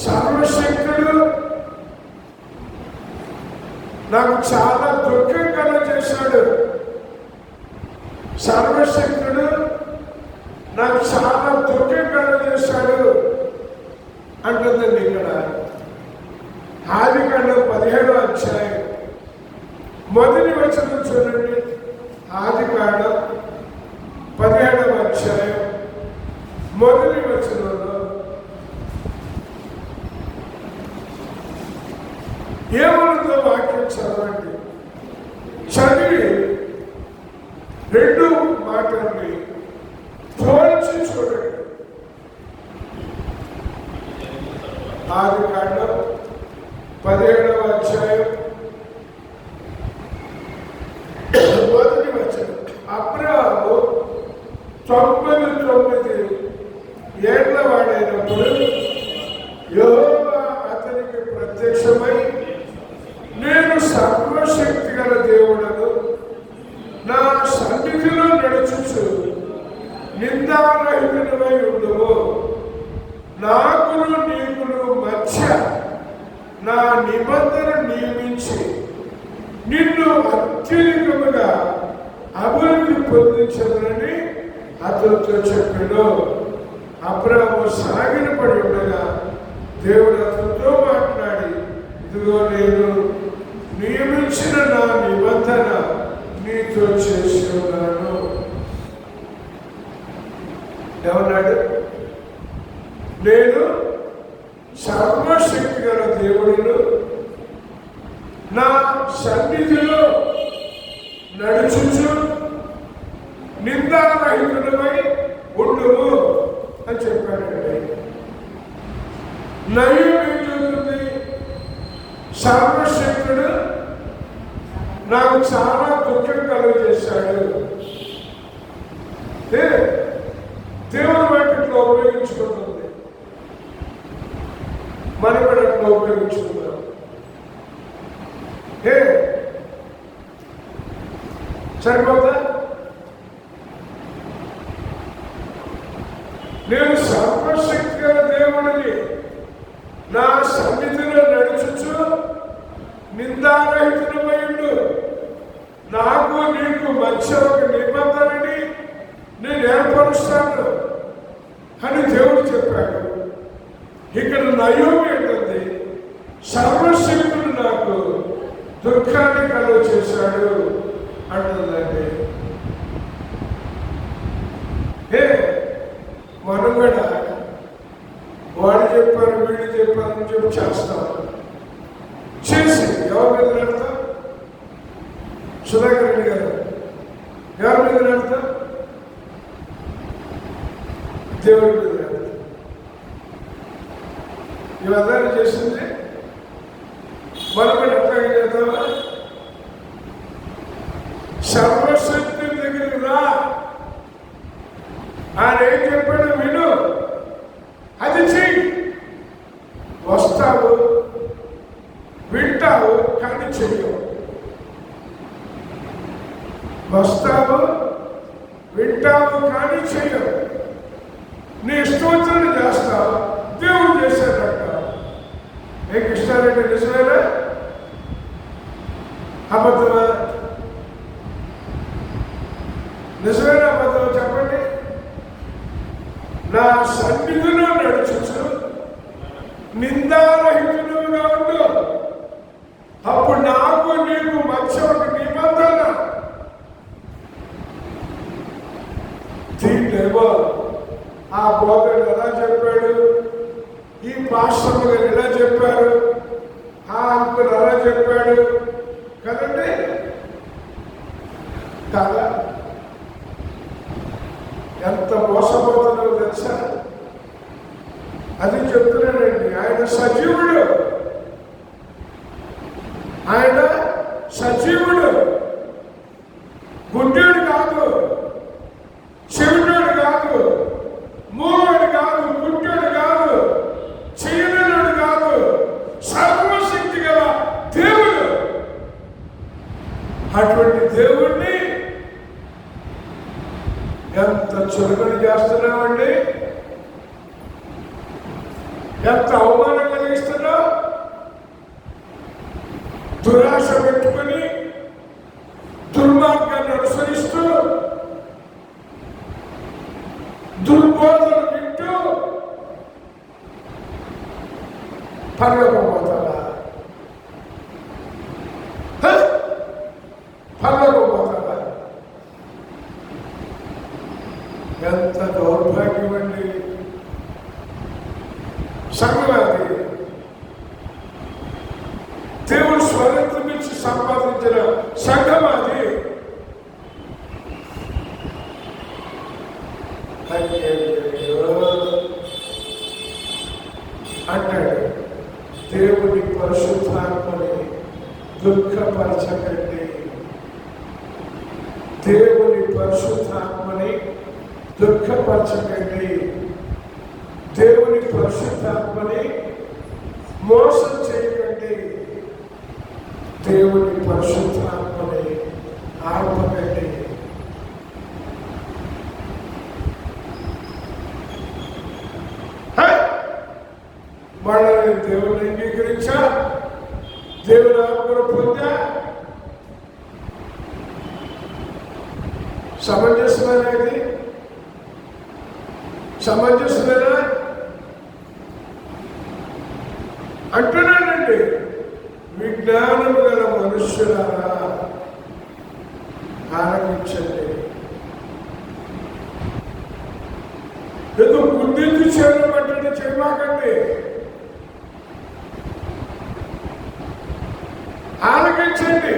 సర్వశక్తుడు నాకు చాలా దుఃఖం కలుగజేశాడు. సర్వశక్తుడు నాకు చాలా దుఃఖం కలుగజేశాడు అంటుందండి. ఇక్కడ ఆదికాండం 17వ అధ్యాయం మొదటి వచనం చూడండి. ఆదికాండం 17వ అధ్యాయం మొదటి వచనంలో ఏమనుందో వాక్యం చదవండి. చదివి రెండు మాటల్ని పోల్చి చూడండి. ఆదికాండం 17వ అధ్యాయం మొదటి వచనం. అబ్రాహాము 99 ఏళ్ల వాడైనప్పుడు యెహోవా అతనికి ప్రత్యక్షమై, నేను సర్వశక్తి గల దేవుడను, నా సన్నిధిలో నడుచుచు నిందారహితునివై ఉండుము, నాకును నీకును మధ్య నా నిబంధన నియమించి నిన్ను అత్యధికముగా అభివృద్ధి పొందించదని అతనితో చెప్పాడు. అబ్రాహాము సాగిలపడి ఉండగా దేవుడు అతనితో మాట్లాడి, ఇదిగో నేను నియమించిన నా నిబంధన నీతో చేసి ఉన్నాను. ఏమన్నాడు? నేను సర్వశక్తి గల దేవుడును, నా సన్నిధిలో నడుచుచు నిందారహితుడమై ఉండుము అని చెప్పాడండి. నయం ఏం చెబుతుంది? సర్వశక్తుడు నాకు చాలా దుఃఖం కలుగజేశాడు. దేవుని వాటిలో ఉపయోగించుకుంటుంది, మనం కూడా అట్లా ఉపయోగించుకుందాం. సరిపోతా? నేను సర్వశక్తి గల దేవుడిని, నా సన్నిధిలో నడుచుచు నిందారహితుడమై ఉండు, నాకు నీకు మధ్య ఒక నిబంధనని నేను ఏర్పరుస్తాను అని దేవుడు చెప్పాడు. ఇక్కడ నయోమి ఏంటంది? సర్వశక్తుడు నాకు దుఃఖాన్ని కలుగ చేశాడు అంటుందండి. మనం కూడా వాడు చెప్పారు వీడు చెప్పారు అని చెప్పి చేస్తాం. చేసి ఎవరి మీద నడతాం? సుధాకర్ రెడ్డి గారు ఎవరి మీద నడతాం? దేవుడి మీద నడతాం. ఇవన్నీ చేసింది మనం కూడా అట్లాగే చేద్దామా? సర్వశక్తి దగ్గరికి రా, ఆయన ఏం చెప్పాడు విను, అది చెయ్యి. వస్తావు, వింటావు, కానీ చెయ్యవు. వస్తావు, వింటావు, కానీ చెయ్యవు. నీ ఇష్టం చేస్తావు, దేవుడు చేశాడంట. ఏ కృష్ణారెడ్డి నిజమేనా అబద్ధమా? నిజమేనా అబద్ధమా చెప్పండి. నా సన్నిధిలో నడుచుచు నిందారహితుడుగా ఉండు, అప్పుడు నాకు నీకు మధ్య ఒక నిబంధన. దీన్నేమో ఆ బోధకుడు ఎలా చెప్పాడు, ఈ పాస్టర్ గారు ఎలా చెప్పారు, ఆ అంకులు ఎలా చెప్పాడు కదండి కదా. ఎంత మోసపోతుందో తెలుసా? అది చెప్తున్నానండి. ఆయన సజీవుడు, ఆయన సజీవుడు, గుడ్డేడు కాదు, చెవిటోడు కాదు, మూడు కాదు, గుడ్డేడు కాదు, చేయలేడు కాదు, సర్వశక్తి గల దేవుడు. అటువంటి దేవుణ్ణి ఎంత చులకన చేస్తున్నామండి, ఎంత అవమానం కలిగిస్తున్నావు. దురాశ పెట్టుకుని దుర్మార్గాన్ని అనుసరిస్తూ దుర్బోధలు వింటూ పర్వపోతారా? పర్వపోతారా? ఎంత దౌర్భాగ్యం అండి! సంగతి దేవుడు స్వతంత్రం ఇచ్చి సంపాదించిన సంఘం అది. అంటాడు, దేవుని పరిశుద్ధాత్మని దుఃఖపరచకండి, దేవుని పరిశుద్ధాత్మని దుఃఖపరచకండి, దేవుని పరిశుద్ధాత్మని మోసం చేయకండి, దేవుని పరిశుద్ధాత్మని ఆర్పకండి. వాళ్ళని దేవుని అంగీకరించా, దేవుని ఆత్మను పొందా, సమంజసమేనా? సమంజసమేనా అంటున్నానండి. విజ్ఞానం గల మనుష్యులారా ఆరంభించండి. ఏదో గుర్తించి చేయమంటే చేయమాకండి. ఆలకించండి.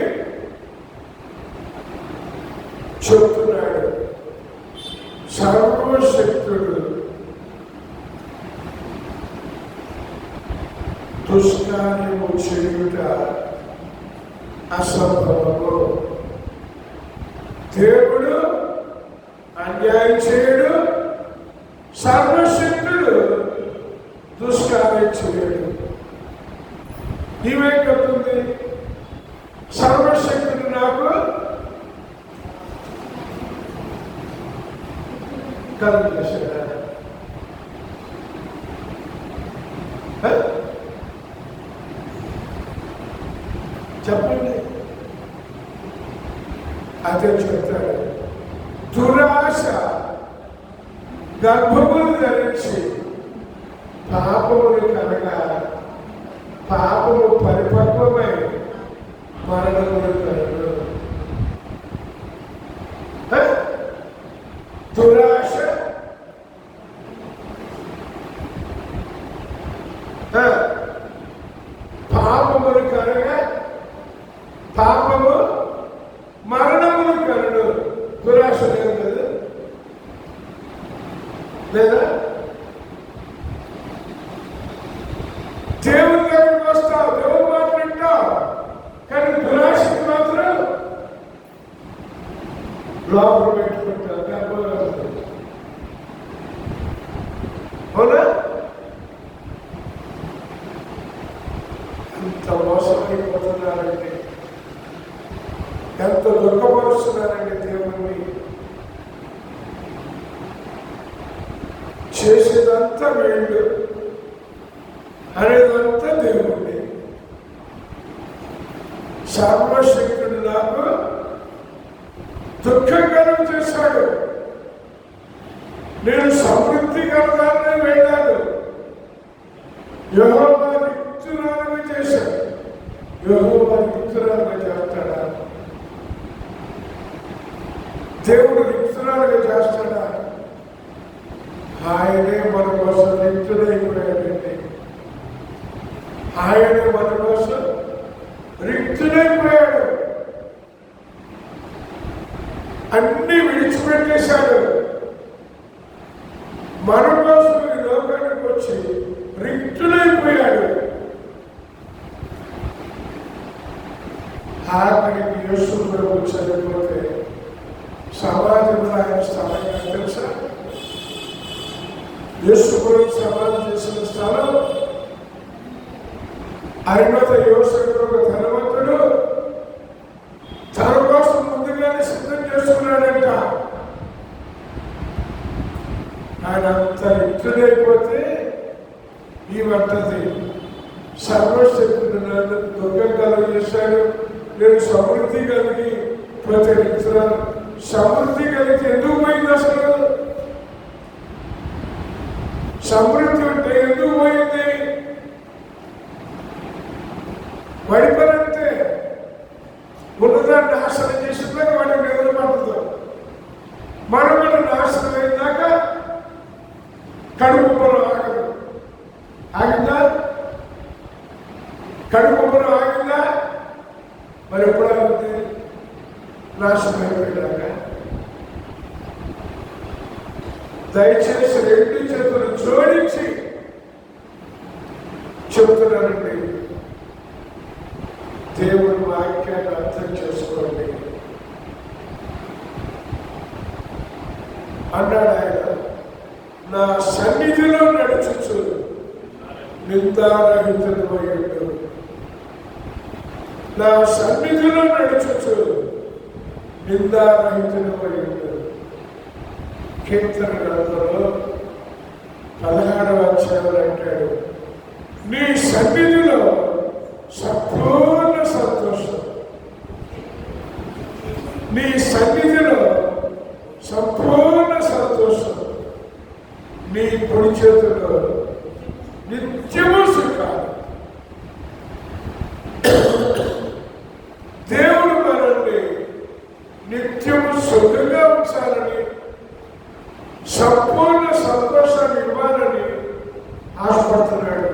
చెప్తున్నాడు, సర్వశక్తుడు దుష్కార్యము చేయుట అసంభవము. దేవుడు అన్యాయం చేయడు, సర్వశక్తుడు దుష్కార్యం చేయడు. నీవేం చెప్తుంది? సర్వశక్తుడు నాకు కలిగేశాడా? చెప్పండి. అదే చెప్తాడు, దురాశ గర్భములు ధరించి పాపములు కనగా పాపము పరిపక్వమై మరణములు కలుగు. దురాశ పాపములు కనగా పాపము మరణములు కలుగు. దురాశ లేదు కదా? లేదా? దేవుని దగ్గరికి వస్తావు, దేవుని మాట్లాడతావు, కానీ దురాశకి మాత్రం లోపల పెట్టుకుంటావు. అవునా? ఎంత మోసమైపోతున్నారండి, ఎంత దుఃఖపరుస్తున్నారండి దేవుణ్ణి. చేసేదంతా వీళ్ళు, అనేదంతా దేవుణ్ణి. సర్వశక్తుడు నాకు దుఃఖకరం చేశాడు, నేను సమృద్ధి కలగాలని వెళ్ళాను. యెహోవా రిక్తురాలుగా చేశాడు. యెహోవా రిక్తురాలుగా చేస్తాడా? దేవుడు రిక్తురాలుగా చేస్తాడా? ఆయనే మన కోసం రిక్తుడైపోయాడండి. ఆయనే మన కోసం రిక్తుడైపోయాడు. అన్ని విడిచిపెట్టేశాడు. మన కోసం ఈ లోకానికి వచ్చి రిక్తుడైపోయాడు. ఆఖరికి యేసు ప్రభు చనిపోతే సమాజంలో ఆయన స్థలం తెలుసా? యేసు ప్రభు సమాధి చేసిన స్థలం అరిమత యోసేపు ఒక ధనవంతుడు తన కోసం ముందుగానే సిద్ధం చేసుకున్నాడంట. ఆయన అంత రిక్తుడైపోతే ఈ పద్ధతి సర్వశక్తుడు నన్ను దుఃఖం కలుగజేశాడు. నేను సమృద్ధి కలిగి ప్రచురిస్తున్నాను. సమృద్ధి కలిగి ఎందుకు పోయింది? అసలు సమృద్ధి ఉంటే ఎందుకు పోయింది? పడిపోయినంతే ఉన్నదాన్ని నాశనం చేసిందాక వాడికి నిద్రపడుతుంది. మనం కూడా నాశనం అయిందాక కడుపు పొలం ఆగదు. ఆగిందా? కడుపు పొలం ఆగిందా? మరి ఎప్పుడు ఆగుతుంది? నాశనం అయిపోయినాక. దయచేసి రెండు చేతులు జోడించి చెబుతున్నానండి, దేవుడి వాక్యాన్ని అర్థం చేసుకోండి అన్నాడు ఆయన. నా సన్నిధిలో నడుచుచు నిందారహితుడమయ్యుండు. నా సన్నిధిలో నడుచుచు నిందారహితుడమయ్యుండు. కీర్తన గ్రంథంలో 16వ అధ్యాయంలో అంటాడు, నీ సన్నిధిలో సంపూర్ణ సంతోషం. నీ సన్నిధిలో సంపూర్ణ సంతోషం. నీ పొడి చేతుల్లో నిత్యము సుఖాలు. దేవుడు మనల్ని నిత్యము సుఖంగా ఉంచాలని, సంపూర్ణ సంతోషాన్ని ఇవ్వాలని ఆశపడుతున్నాడు.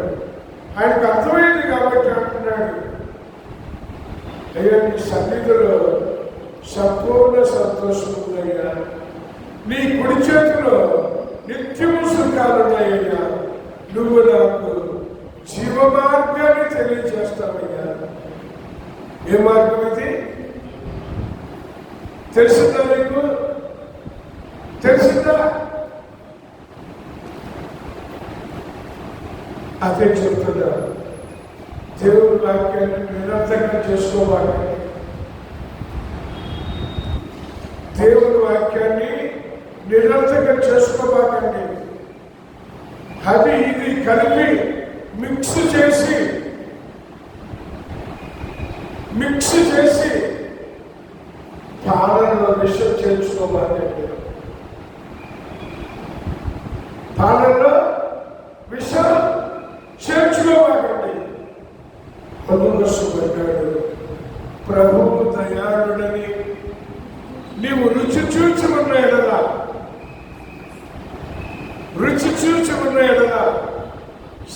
ఆయనకు అర్థమైంది కాబట్టి అంటున్నాడు, అయ్యా నీ సన్నిధిలో సంపూర్ణ సంతోషం ఉందయ్యా, నీ కుడి చేతిలో నిత్యము సుఖాలున్నాయ్యా, నువ్వు నాకు జీవ మార్గాన్ని తెలియజేస్తావయ్యా. ఏ మార్గం ఇది? తెలిసిందా నీకు? తెలిసిందా? అదే చెప్తున్నా, దేవుడి వాక్యాన్ని నిరంతరంగా చేసుకోవాలి. దేవుడి వాక్యాన్ని నిరంతరంగా చేసుకోవాలండి. అది ఇది కలిపి మిక్స్ చేసి పాలనలో విషయం చేర్చుకోవాలండి. పాలనలో విషయం చేర్చుకోవాలండి. అనుభవిస్తున్నాడు, ప్రభువు దయాళుడని నీవు రుచి చూచి ఉన్న ఎడల, రుచి చూచి ఉన్న ఎడల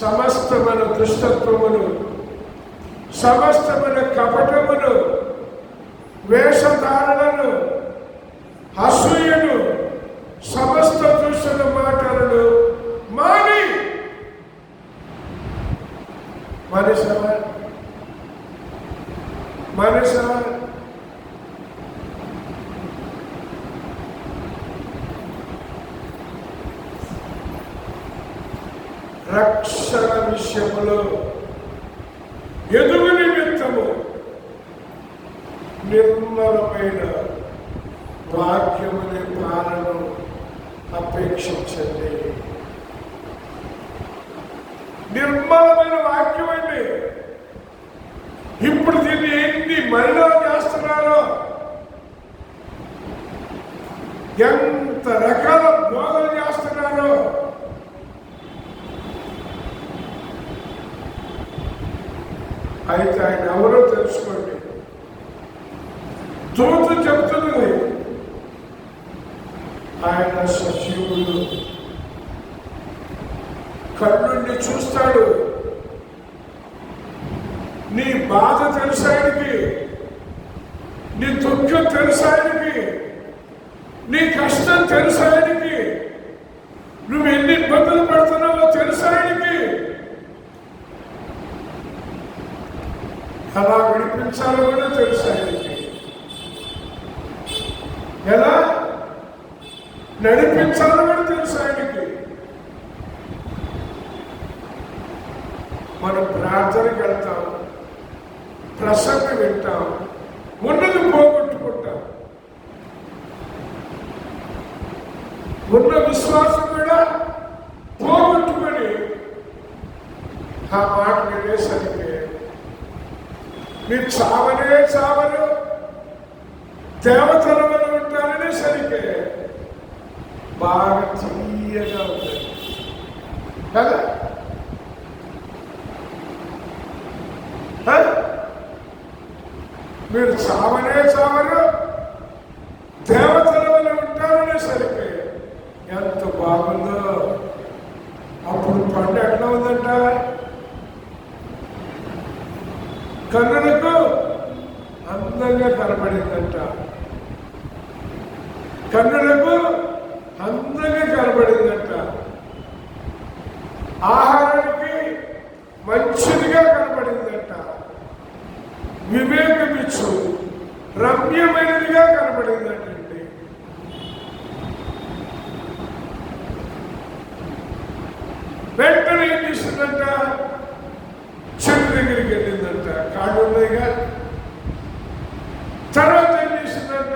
సమస్తమైన దుష్టత్వమును, సమస్తమైన కపటమును, వేషధారణను, అసూయను, సమస్త దుష్టుల మాటలను మాని మనిష రక్షణ విషయంలో ఎదుగు నిమిత్తము నిర్మలమైన వాక్యముని పాలన అపేక్షించండి. నిర్మలమైన వాక్యం అండి. ఇప్పుడు దీన్ని ఎన్ని మరిలో చేస్తున్నారో, ఎంత రకాల బోధలు చేస్తున్నారో. అయితే ఆయన ఎవరో తెలుసుకోండి. దూత చెప్తున్నది, ఆయన సజీవుడు, కళ్ళుండి చూస్తాడు. నీ బాధ తెలుసాయనికి, నీ దుఃఖం తెలుసాయనికి, నీ కష్టం తెలుసాయనికి, నువ్వు ఎన్ని ఇబ్బందులు పడుతున్నావో తెలుసాయనికి, ఎలా విడిపించాలో కూడా తెలుసాయనికి, ఎలా నడిపించాలో కూడా తెలుసాయనికి. మనం ప్రార్థనకి వెళ్తాం, ప్రసంగం వింటాం, ఉన్నది పోగొట్టుకుంటాం. ఉన్న విశ్వాసం కూడా పోగొట్టుకొని ఆ మాట అనేసరికి మీరు చావనే చావరు, దేవతల వల్ల ఉంటారనేసరికి బాగా తీయగా ఉంటుంది కదా. మీరు చావనే చావరు, దేవతల వల్ల ఉంటారనేసరికి ఎంత బాగుందో. అప్పుడు పండు ఎట్లా ఉందంట? కన్నులకు అందంగా కనబడిందంట. కన్నులకు అందంగా కనబడిందంట. ఆహారానికి మంచిదిగా కనబడిందంట. వివేకమిచ్చు రమ్యమైనదిగా కనబడిందంటండి. వెంటనే ఏం చేసిందంట? చెట్టు దగ్గరికి వెళ్ళిందంట. కాళ్ళు ఉన్నాయిగా. తర్వాత ఏం చేసిందంట?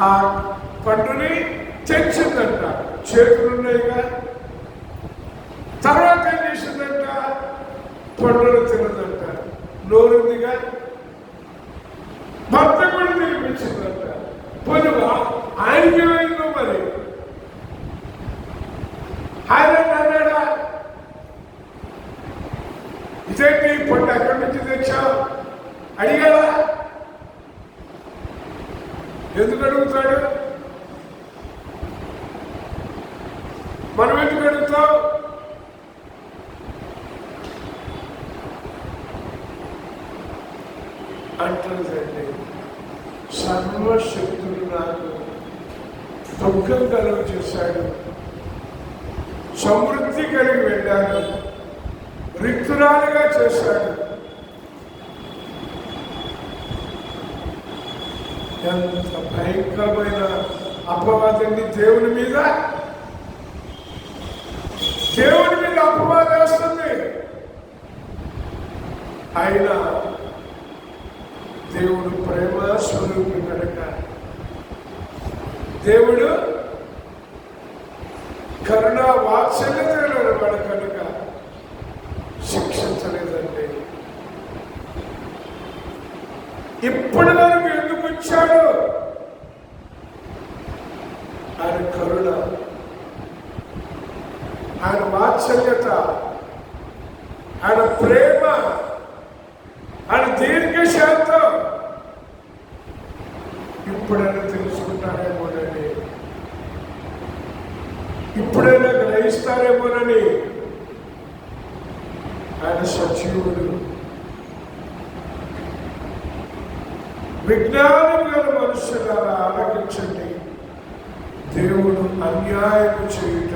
ఆ పండుని తెచ్చిందంట. చేతులు ఉన్నాయిగా. తర్వాత ఏం చేసిందంట? పండును తినదంట. నోరుందిగా. భర్త కూడా తినిపించిందంట. పొనుగా ఆయనకి ఏమైందో మరి. ఆయన అన్నాడా, ఇదేంటి పండు ఎక్కడి నుంచి తెచ్చావు అడిగాడా? ఎందుకు అడుగుతాడు? మనం ఎందుకు అడుగుతాం? అంటుందండి, సర్వశక్తుడు నాకు దుఃఖం కలుగు చేశాడు, సమృద్ధి కలిగి వెళ్ళాడు, రిక్తురాలుగా చేశాడు. ఎంత భయంకరమైన అపవాదండి దేవుని మీద. దేవుని మీద అపవాదం వేస్తుంది. అయినా దేవుడు ప్రేమ స్వరూపి కనుక, దేవుడు కరుణ వాత్సల్యత వాడు కనుక శిక్షించలేదండి. ఇప్పటి వరకు ఎందుకు వచ్చాడు? ఆయన కరుణ, ఆయన వాత్సల్యత, ఆయన ప్రేమ, ఆయన దీర్ఘశాంతం ఇప్పుడైనా తెలుసుకుంటారేమోనని, ఇప్పుడైనా గ్రహిస్తారేమోనని. ఆయన సజీవుడు, విజ్ఞానం గల మనుషులారా ఆలకించండి. దేవుడు అన్యాయం చేయుట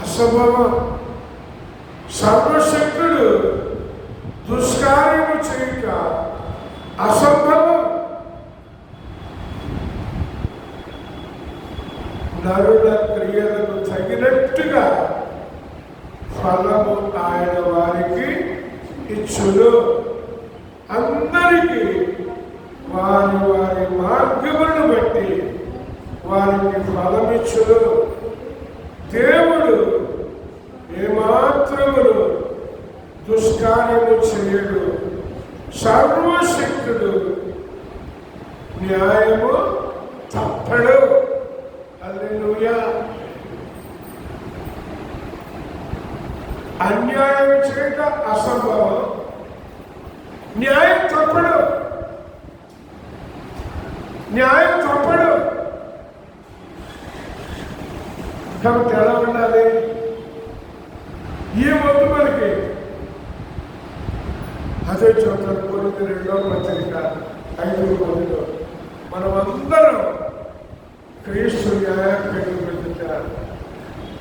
అసంభవం. సర్వశక్తుడు దుష్కార్యము చేయుట అసంభవం. నరుల క్రియలకు తగినట్టుగా ఫలము ఆయన వారికి ఇచ్చును. అందరికీ వారి వారి మార్గములను బట్టి వారికి ఫలమిచ్చును. దేవుడు ఏమాత్రమును దుష్కార్యము చేయడు. సర్వశక్తుడు, న్యాయము తప్పడు. హల్లెలూయా. అన్యాయం చేయట అసంభవం, న్యాయం తప్పడు. న్యాయం తప్పడు. కాబట్టి ఎలా ఉండాలి? ఈ వద్దు మనకి. అదే చూద్దాం. కొరింథీ 2వ పత్రిక 5:10 మనమందరం క్రీస్తు న్యాయపీఠం ఎదుట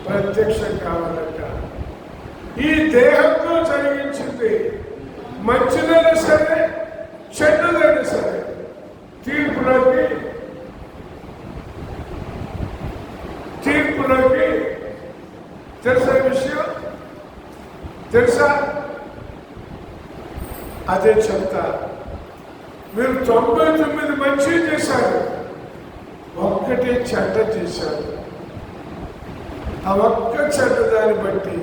ప్రత్యక్షం కావాలంట. ఈ దేహంతో జరిగించింది మంచిదైనా సరే చెడ్డదైనా సరే తీర్పులోకి తెలుసా విషయం? తెలుసా? అదే చెప్తా. మీరు 99 మంచి చేశారు, ఒక్కటే చెడ్డ చేశారు. ఆ ఒక్క చెడ్డ దాన్ని బట్టి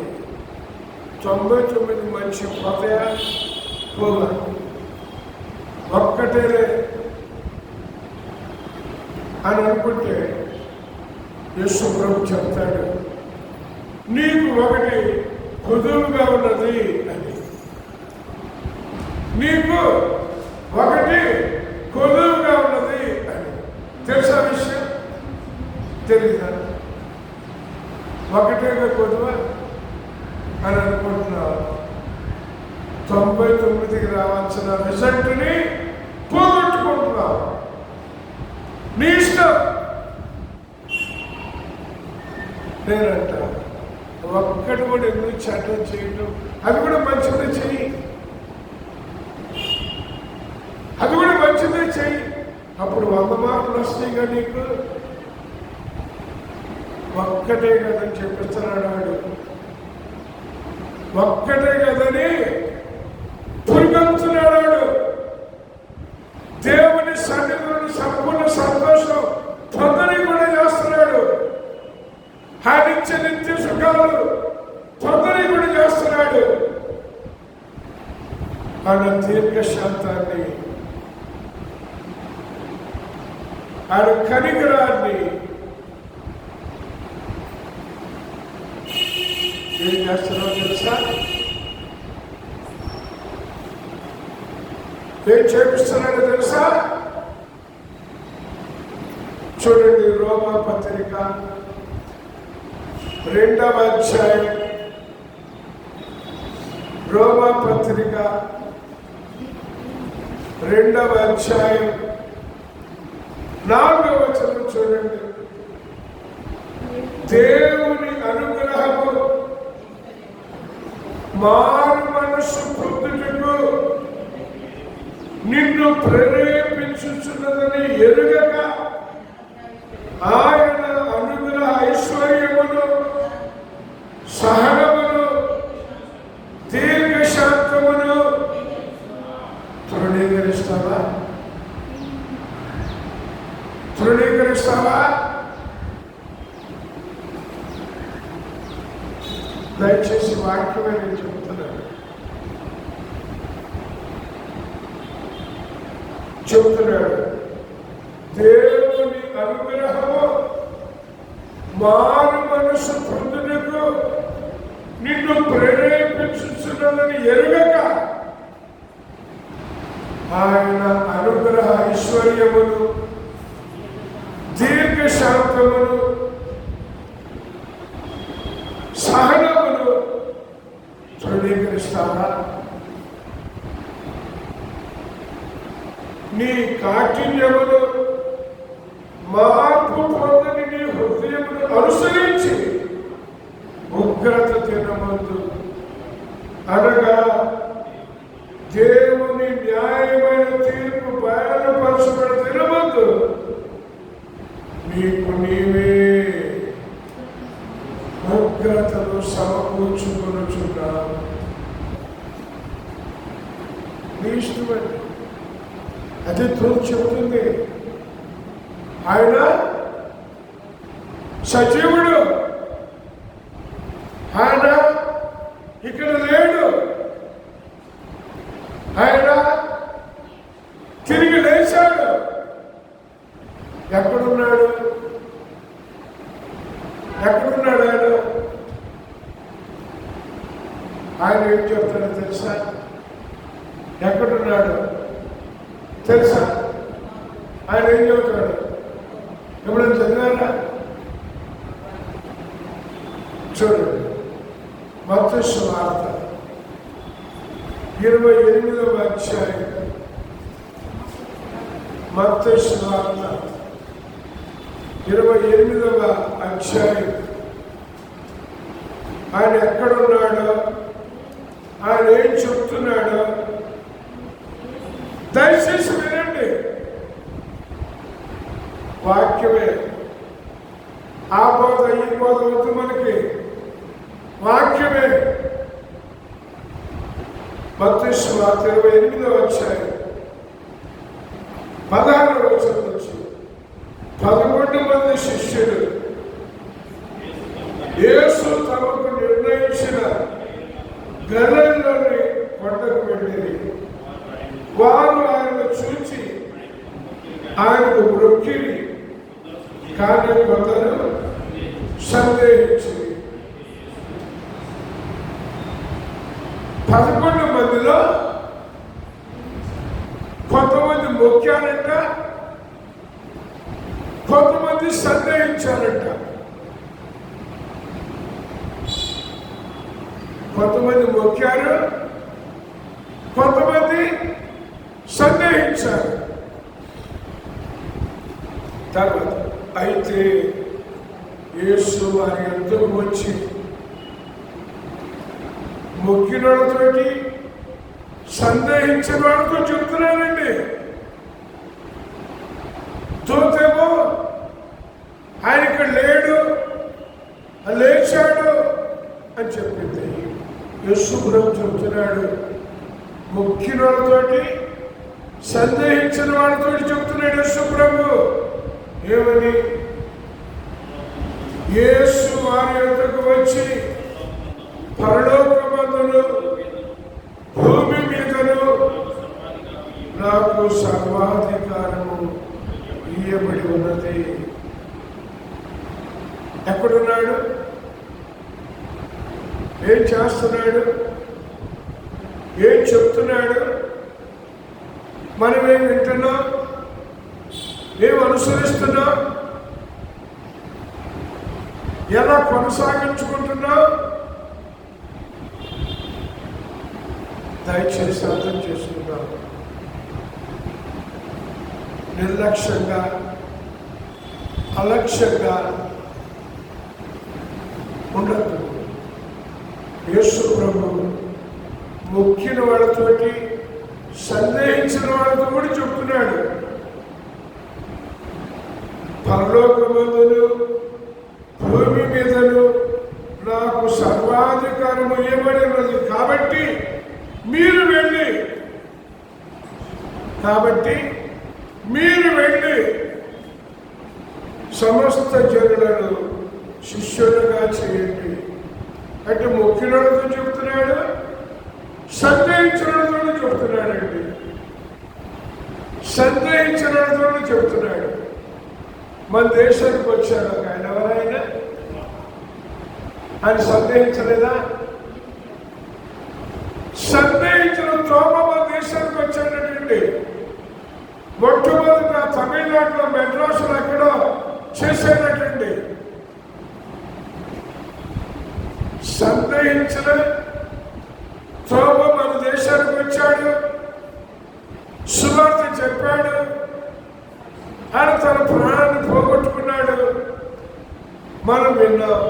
99 మంచి పోతాయా? పోగా ఒక్కటే అని అనుకుంటే యేసు ప్రభు చెప్తాడు, నీకు ఒకటి కొదువుగా ఉన్నది అని. నీకు ఒకటి కొదువుగా ఉన్నది అని. తెలుసా విషయం? తెలీదా? ఒకటేగా కొదువ అని అనుకుంటున్నావు. 99కి రావాల్సిన రిజల్ట్ని పోగొట్టుకుంటున్నావు. నీ ఇష్టం. నేనంట ఒక్కటి కూడా ఎందుకు చట్టం చేయటం? అది కూడా మంచిదే చెయ్యి, అది కూడా మంచిదే చెయ్యి. అప్పుడు 100 మార్కులు వస్తాయిగా నీకు. ఒక్కటే కదని చెప్పిస్తున్నాడు వాడు. ఒక్కటే కదని పురిగొల్పుతున్నాడు. దేవుని సన్నిధిలో సంపూర్ణ సంతోషం పొందని కూడా చేస్తున్నాడు. ఆయనిచ్చే నిత్య సుఖాలు పొందని కూడా చేస్తున్నాడు. ఆయన దీర్ఘశాంతాన్ని, ఆయన కనికరాన్ని ఏం చేస్తున్నావు తెలుసా? ఏం చేపిస్తున్నాడో తెలుసా? చూడండి, రోమా పత్రిక 2వ అధ్యాయం, రోమా పత్రిక 2వ అధ్యాయం 4వ వచనం చూడండి. దేవుని అనుగ్రహము మారు మనస్సు పొందుటకు నిన్ను ప్రేరేపించుచున్నదని ఎరుగక ఆయన అనుగ్రహ ఐశ్వర్యమును, సహనమును, దీర్ఘశాంతమును తృణీకరిస్తావా? తృణీకరిస్తావా? దయచేసి వాక్యమే నేను చెప్తున్నాను. దేవుని అనుగ్రహము మారు మనసు పొందుటకు నిన్ను ప్రేరేపించుచున్నదని ఎరుగక ఆయన అనుగ్రహ ఐశ్వర్యమును, దీర్ఘశాంతమును, సహనమును తృణీకరిస్తావా? నీ కాఠిన్యమును, మార్పు పొందని నీ హృదయమును అనుసరించి ఉగ్రత తినమందు, అనగా దేవుని న్యాయమైన తీర్పు బయలుపరచబడిన తినమందు నీకు నీవే ఉగ్రతను సమకూర్చుకొనుచున్నావు. నీ ఇష్టమండి. అది తోడు చెబుతుంది. ఆయన సజీవుడు, ఆయన ఇక్కడ లేడు, ఆయన తిరిగి లేచాడు. ఎక్కడున్నాడు? ఎక్కడున్నాడు ఆయన? ఆయన ఏం చెప్తాడో తెలుసా? ఎక్కడున్నాడు తెలుసా? ఆయన ఏం చెబుతాడు? ఎప్పుడైనా చదివారా? చూడండి, మత్తయి సువార్త 28వ అధ్యాయం. మత్తయి సువార్త 28వ అధ్యాయం. ఆయన ఎక్కడున్నాడో, ఆయన ఏం చెప్తున్నాడో దయచేసి వినండి. వాక్యమే. ఆ బోధ ఈ బోధ వద్దు మనకి. వాక్యమే. మత్తయి సువార్త 28వ అధ్యాయం 16వ వచనం నుంచి 11 మంది శిష్యులు యేసు తమకు నిర్ణయించిన గలిలయలోని కొండకు వెళ్ళిరి. వారు ఆయన చూచి ఆయనకు మొక్కిరి, కానీ కొందరు సందేహించింది. 11 మందిలో కొంతమంది మొక్కారంట, కొంతమంది సందేహించారంట. కొంతమంది మొక్కారు, కొంతమంది సందేహించారు. తర్వాత అయితే యేసు వారి యొద్దకు వచ్చి మొక్కినోళ్ళతోటి సందేహించిన వాడితో చెప్తున్నానండి. దూతేమో ఆయన ఇక్కడ లేడు, లేచాడు అని చెప్పింది. యేసు ప్రభు చెప్తున్నాడు, మొక్కిన వాళ్ళతోటి సందేహించిన వాళ్ళతో చెప్తున్నాడు యేసు ప్రభు. ఏమని? యేసు వారి యొద్దకు వచ్చి పరలోకమందును భూమి మీదను నాకు సర్వాధికారము ఇయ్యబడి ఉన్నది. ఎక్కడున్నాడు? ఏం చేస్తున్నాడు? ఏం చెప్తున్నాడు? మనం ఏం వింటున్నాం? ఏం అనుసరిస్తున్నాం? ఎలా కొనసాగించుకుంటున్నాం? దయచేసి అర్థం చేసుకుందాం. నిర్లక్ష్యంగా, అలక్ష్యంగా ఉండద్దు. యేసు ప్రభు మొక్కిన వాళ్ళతోటి సందేహించిన వాళ్ళతో కూడా చెప్తున్నాడు, పరలోకమందును భూమి మీదను నాకు సర్వాధికారము ఇవ్వబడి ఉన్నది. కాబట్టి మీరు వెళ్ళి సమస్త జనులను శిష్యులుగా చేయండి. అంటే మొక్కినోళ్ళతో చెప్తున్నాడు, సందేహించినతో చెప్తున్నాడండి. సందేహించినతో చెప్తున్నాడు. మన దేశానికి వచ్చాడు ఒక ఆయన, ఎవరైనా ఆయన సందేహించలేదా? సందేహించిన తోమ మన దేశానికి వచ్చాడటండి. మొట్టమొదట తమిళనాడులో మెడ్రాసులో ఎక్కడో చేశాడటండి. సందేహించిన తోమ మన దేశానికి వచ్చాడు, సువార్త చెప్పాడు. ఆయన తన ప్రాణాన్ని పోగొట్టుకున్నాడు. మనం విన్నాం.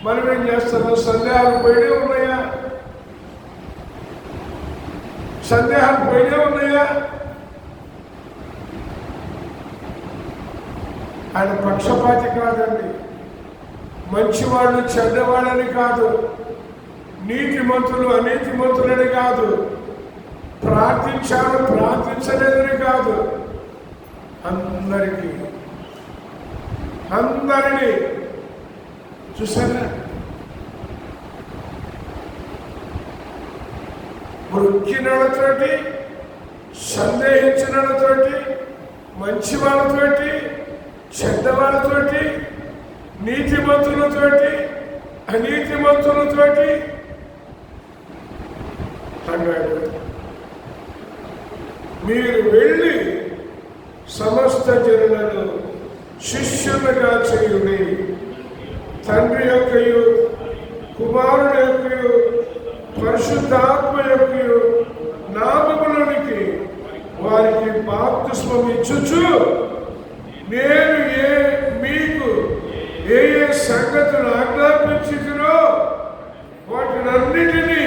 మనం ఏం చేస్తున్నాం? సందేహాలు పోయినే ఉన్నాయా? సందేహాలు పోయినే ఉన్నాయా? ఆయన పక్షపాతి కాదండి. మంచివాళ్ళు చెడ్డవాళ్ళని కాదు, నీతిమంతులు అనీతిమంతులని కాదు, ప్రార్థించారు ప్రార్థించలేదని కాదు, అందరినీ చూసారా? మొక్కినతోటి, సందేహించినతోటి, మంచి వాళ్ళతోటి, చెడ్డవాళ్ళతోటి, నీతిమంతులతోటి, అనీతిమంతులతోటి అన్నాడు. మీరు వెళ్ళి సమస్త జనులను శిష్యులుగా చేయుడి. తండ్రి యొక్కయు, కుమారుడు యొక్కయు, పరిశుద్ధాత్మ యొక్కయు నామములోనికి వారికి బాప్తిస్మం ఇచ్చుచు, నేను మీకు ఏ సంగతులు ఆజ్ఞాపించుచునో వాటినన్నిటినీ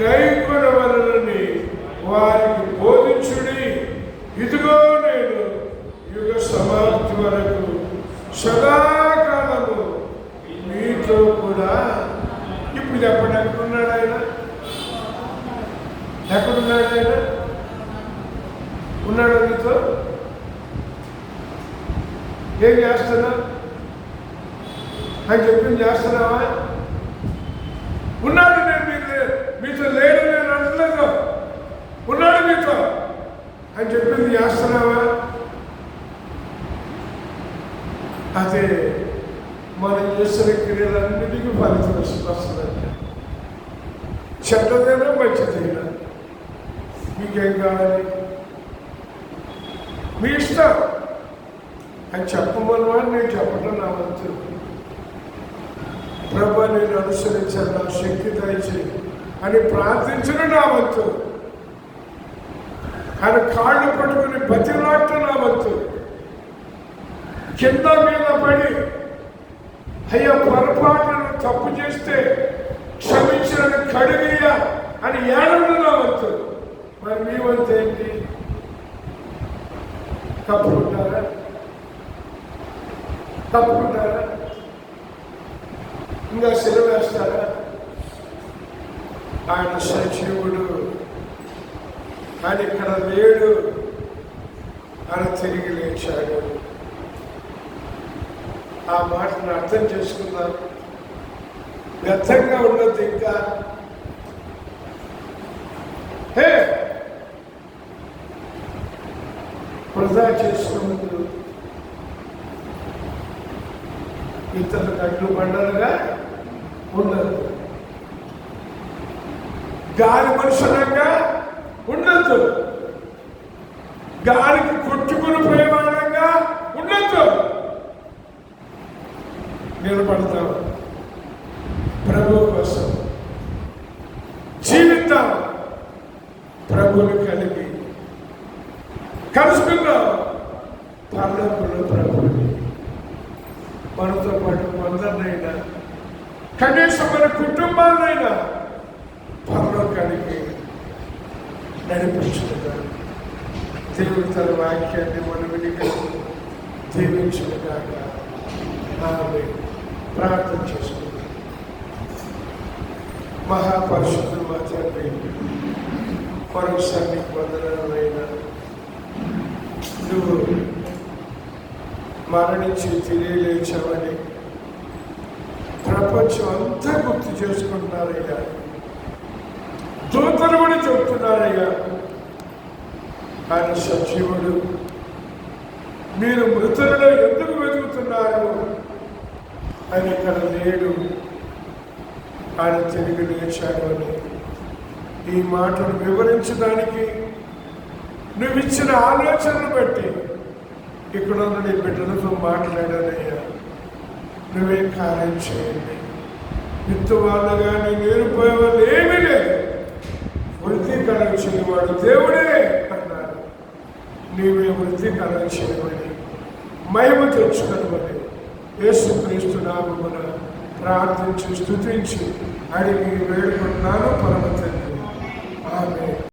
గైకొనవలెనని వారికి బోధించుడి. ఇదిగో నేను యుగ సమాప్తి వరకు సదాకాలము మీతో కూడా. ఇప్పుడు చెప్పండి, ఎక్కడున్నాడు ఆయన? ఎక్కడున్నాడు ఆయన? ఉన్నాడు మీతో? ఏం చేస్తున్నా? ఆయన చెప్పింది చేస్తున్నావా? ఉన్నాడు. నేను మీకు లేదు. మీతో లేడు నేను అంటలేదు, ఉన్నాడు మీతో అని చెప్పింది చేస్తున్నావా? అదే మనం చేస్తున్న క్రియలన్నిటికీ ఫలితం వస్తుందండి. చెడ్డదైనా మంచిదైనా మీకేం కావాలి? మీ ఇష్టం అని చెప్పమన్నమాట. నేను చెప్పడం నా వంతు. ప్రభు నేను అనుసరించాను, నా శక్తి దయచేయి అని ప్రార్థించడం నా వంతు. ఆయన కాళ్ళు పట్టుకుని బతిలాడటం నా వంతు. కింద మీద పడి అయ్యా పొరపాటును తప్పు చేస్తే క్షమించిన కడిగియ అని ఏడవడం నా వంతు. మరి మీ వంతు ఏంటి? తప్పుకుంటారా? తప్పుకుంటారా? ఇంకా సెలవు వేస్తారా? ఆయన సజీవుడు, ఆయన ఇక్కడ లేడు, ఆయన తిరిగి లేచాడు. ఆ మాటను అర్థం చేసుకుందాం. వ్యర్థంగా ఉండదు. ఇంకా వృధా చేసుకున్నది ఇతరులకు అడ్డు బండలుగా ఉండదు. గాలి మనుషులంగా ఉండద్దు. గాలికి కొట్టుకుని ప్రయాణంగా ఉండద్దు. నిలబడతాం, ప్రభు కోసం జీవితం, ప్రభుని కలిగి కలుసుకుందాం. పరలోకంలో ప్రభుని మనతో పాటు అందరినైనా, కనీసం మన కుటుంబాలైనా పరలోకానికి నడిపించుకుందాం. దేవుడు తన వాక్యాన్ని మన వినిగా దీవించుగాక. ఆమె ప్రార్థన చేసుకుందాం. మహాపరిశుద్ధుడు మా తండ్రి, మరొకసారి వందనాలైనా నువ్వు మరణించి తిరిగి లేచావని ప్రపంచం అంతా గుర్తు చేసుకుంటున్నారయ్యా. దూతలు కూడా చెప్తున్నారయ్యా, ఆయన సజీవుడు. మీరు మృతులలో ఎందుకు వెతుకుతున్నారు? ఆయన ఇక్కడ లేడు, ఆయన తిరిగి లేచాడు అని ఈ మాటను వివరించడానికి నువ్వు ఇచ్చిన ఆలోచనలు బట్టి ఇక్కడ ఉన్న నీ బిడ్డలతో మాట్లాడానయ్యా. నువ్వే కార్యం చేయండి. విత్తు వాళ్ళు కానీ నేర్పోయే వాళ్ళు ఏమీ లేదు. వృత్తి కలగ చేయవాడు దేవుడే అన్నారు. నీవే వృత్తి కలగ చేయమని, మహిమ తెచ్చుకొనమని యేసుక్రీస్తు నామమున ప్రార్థించి స్తుతించి అడిగి వేడుకుంటున్నాను పరమ తండ్రి.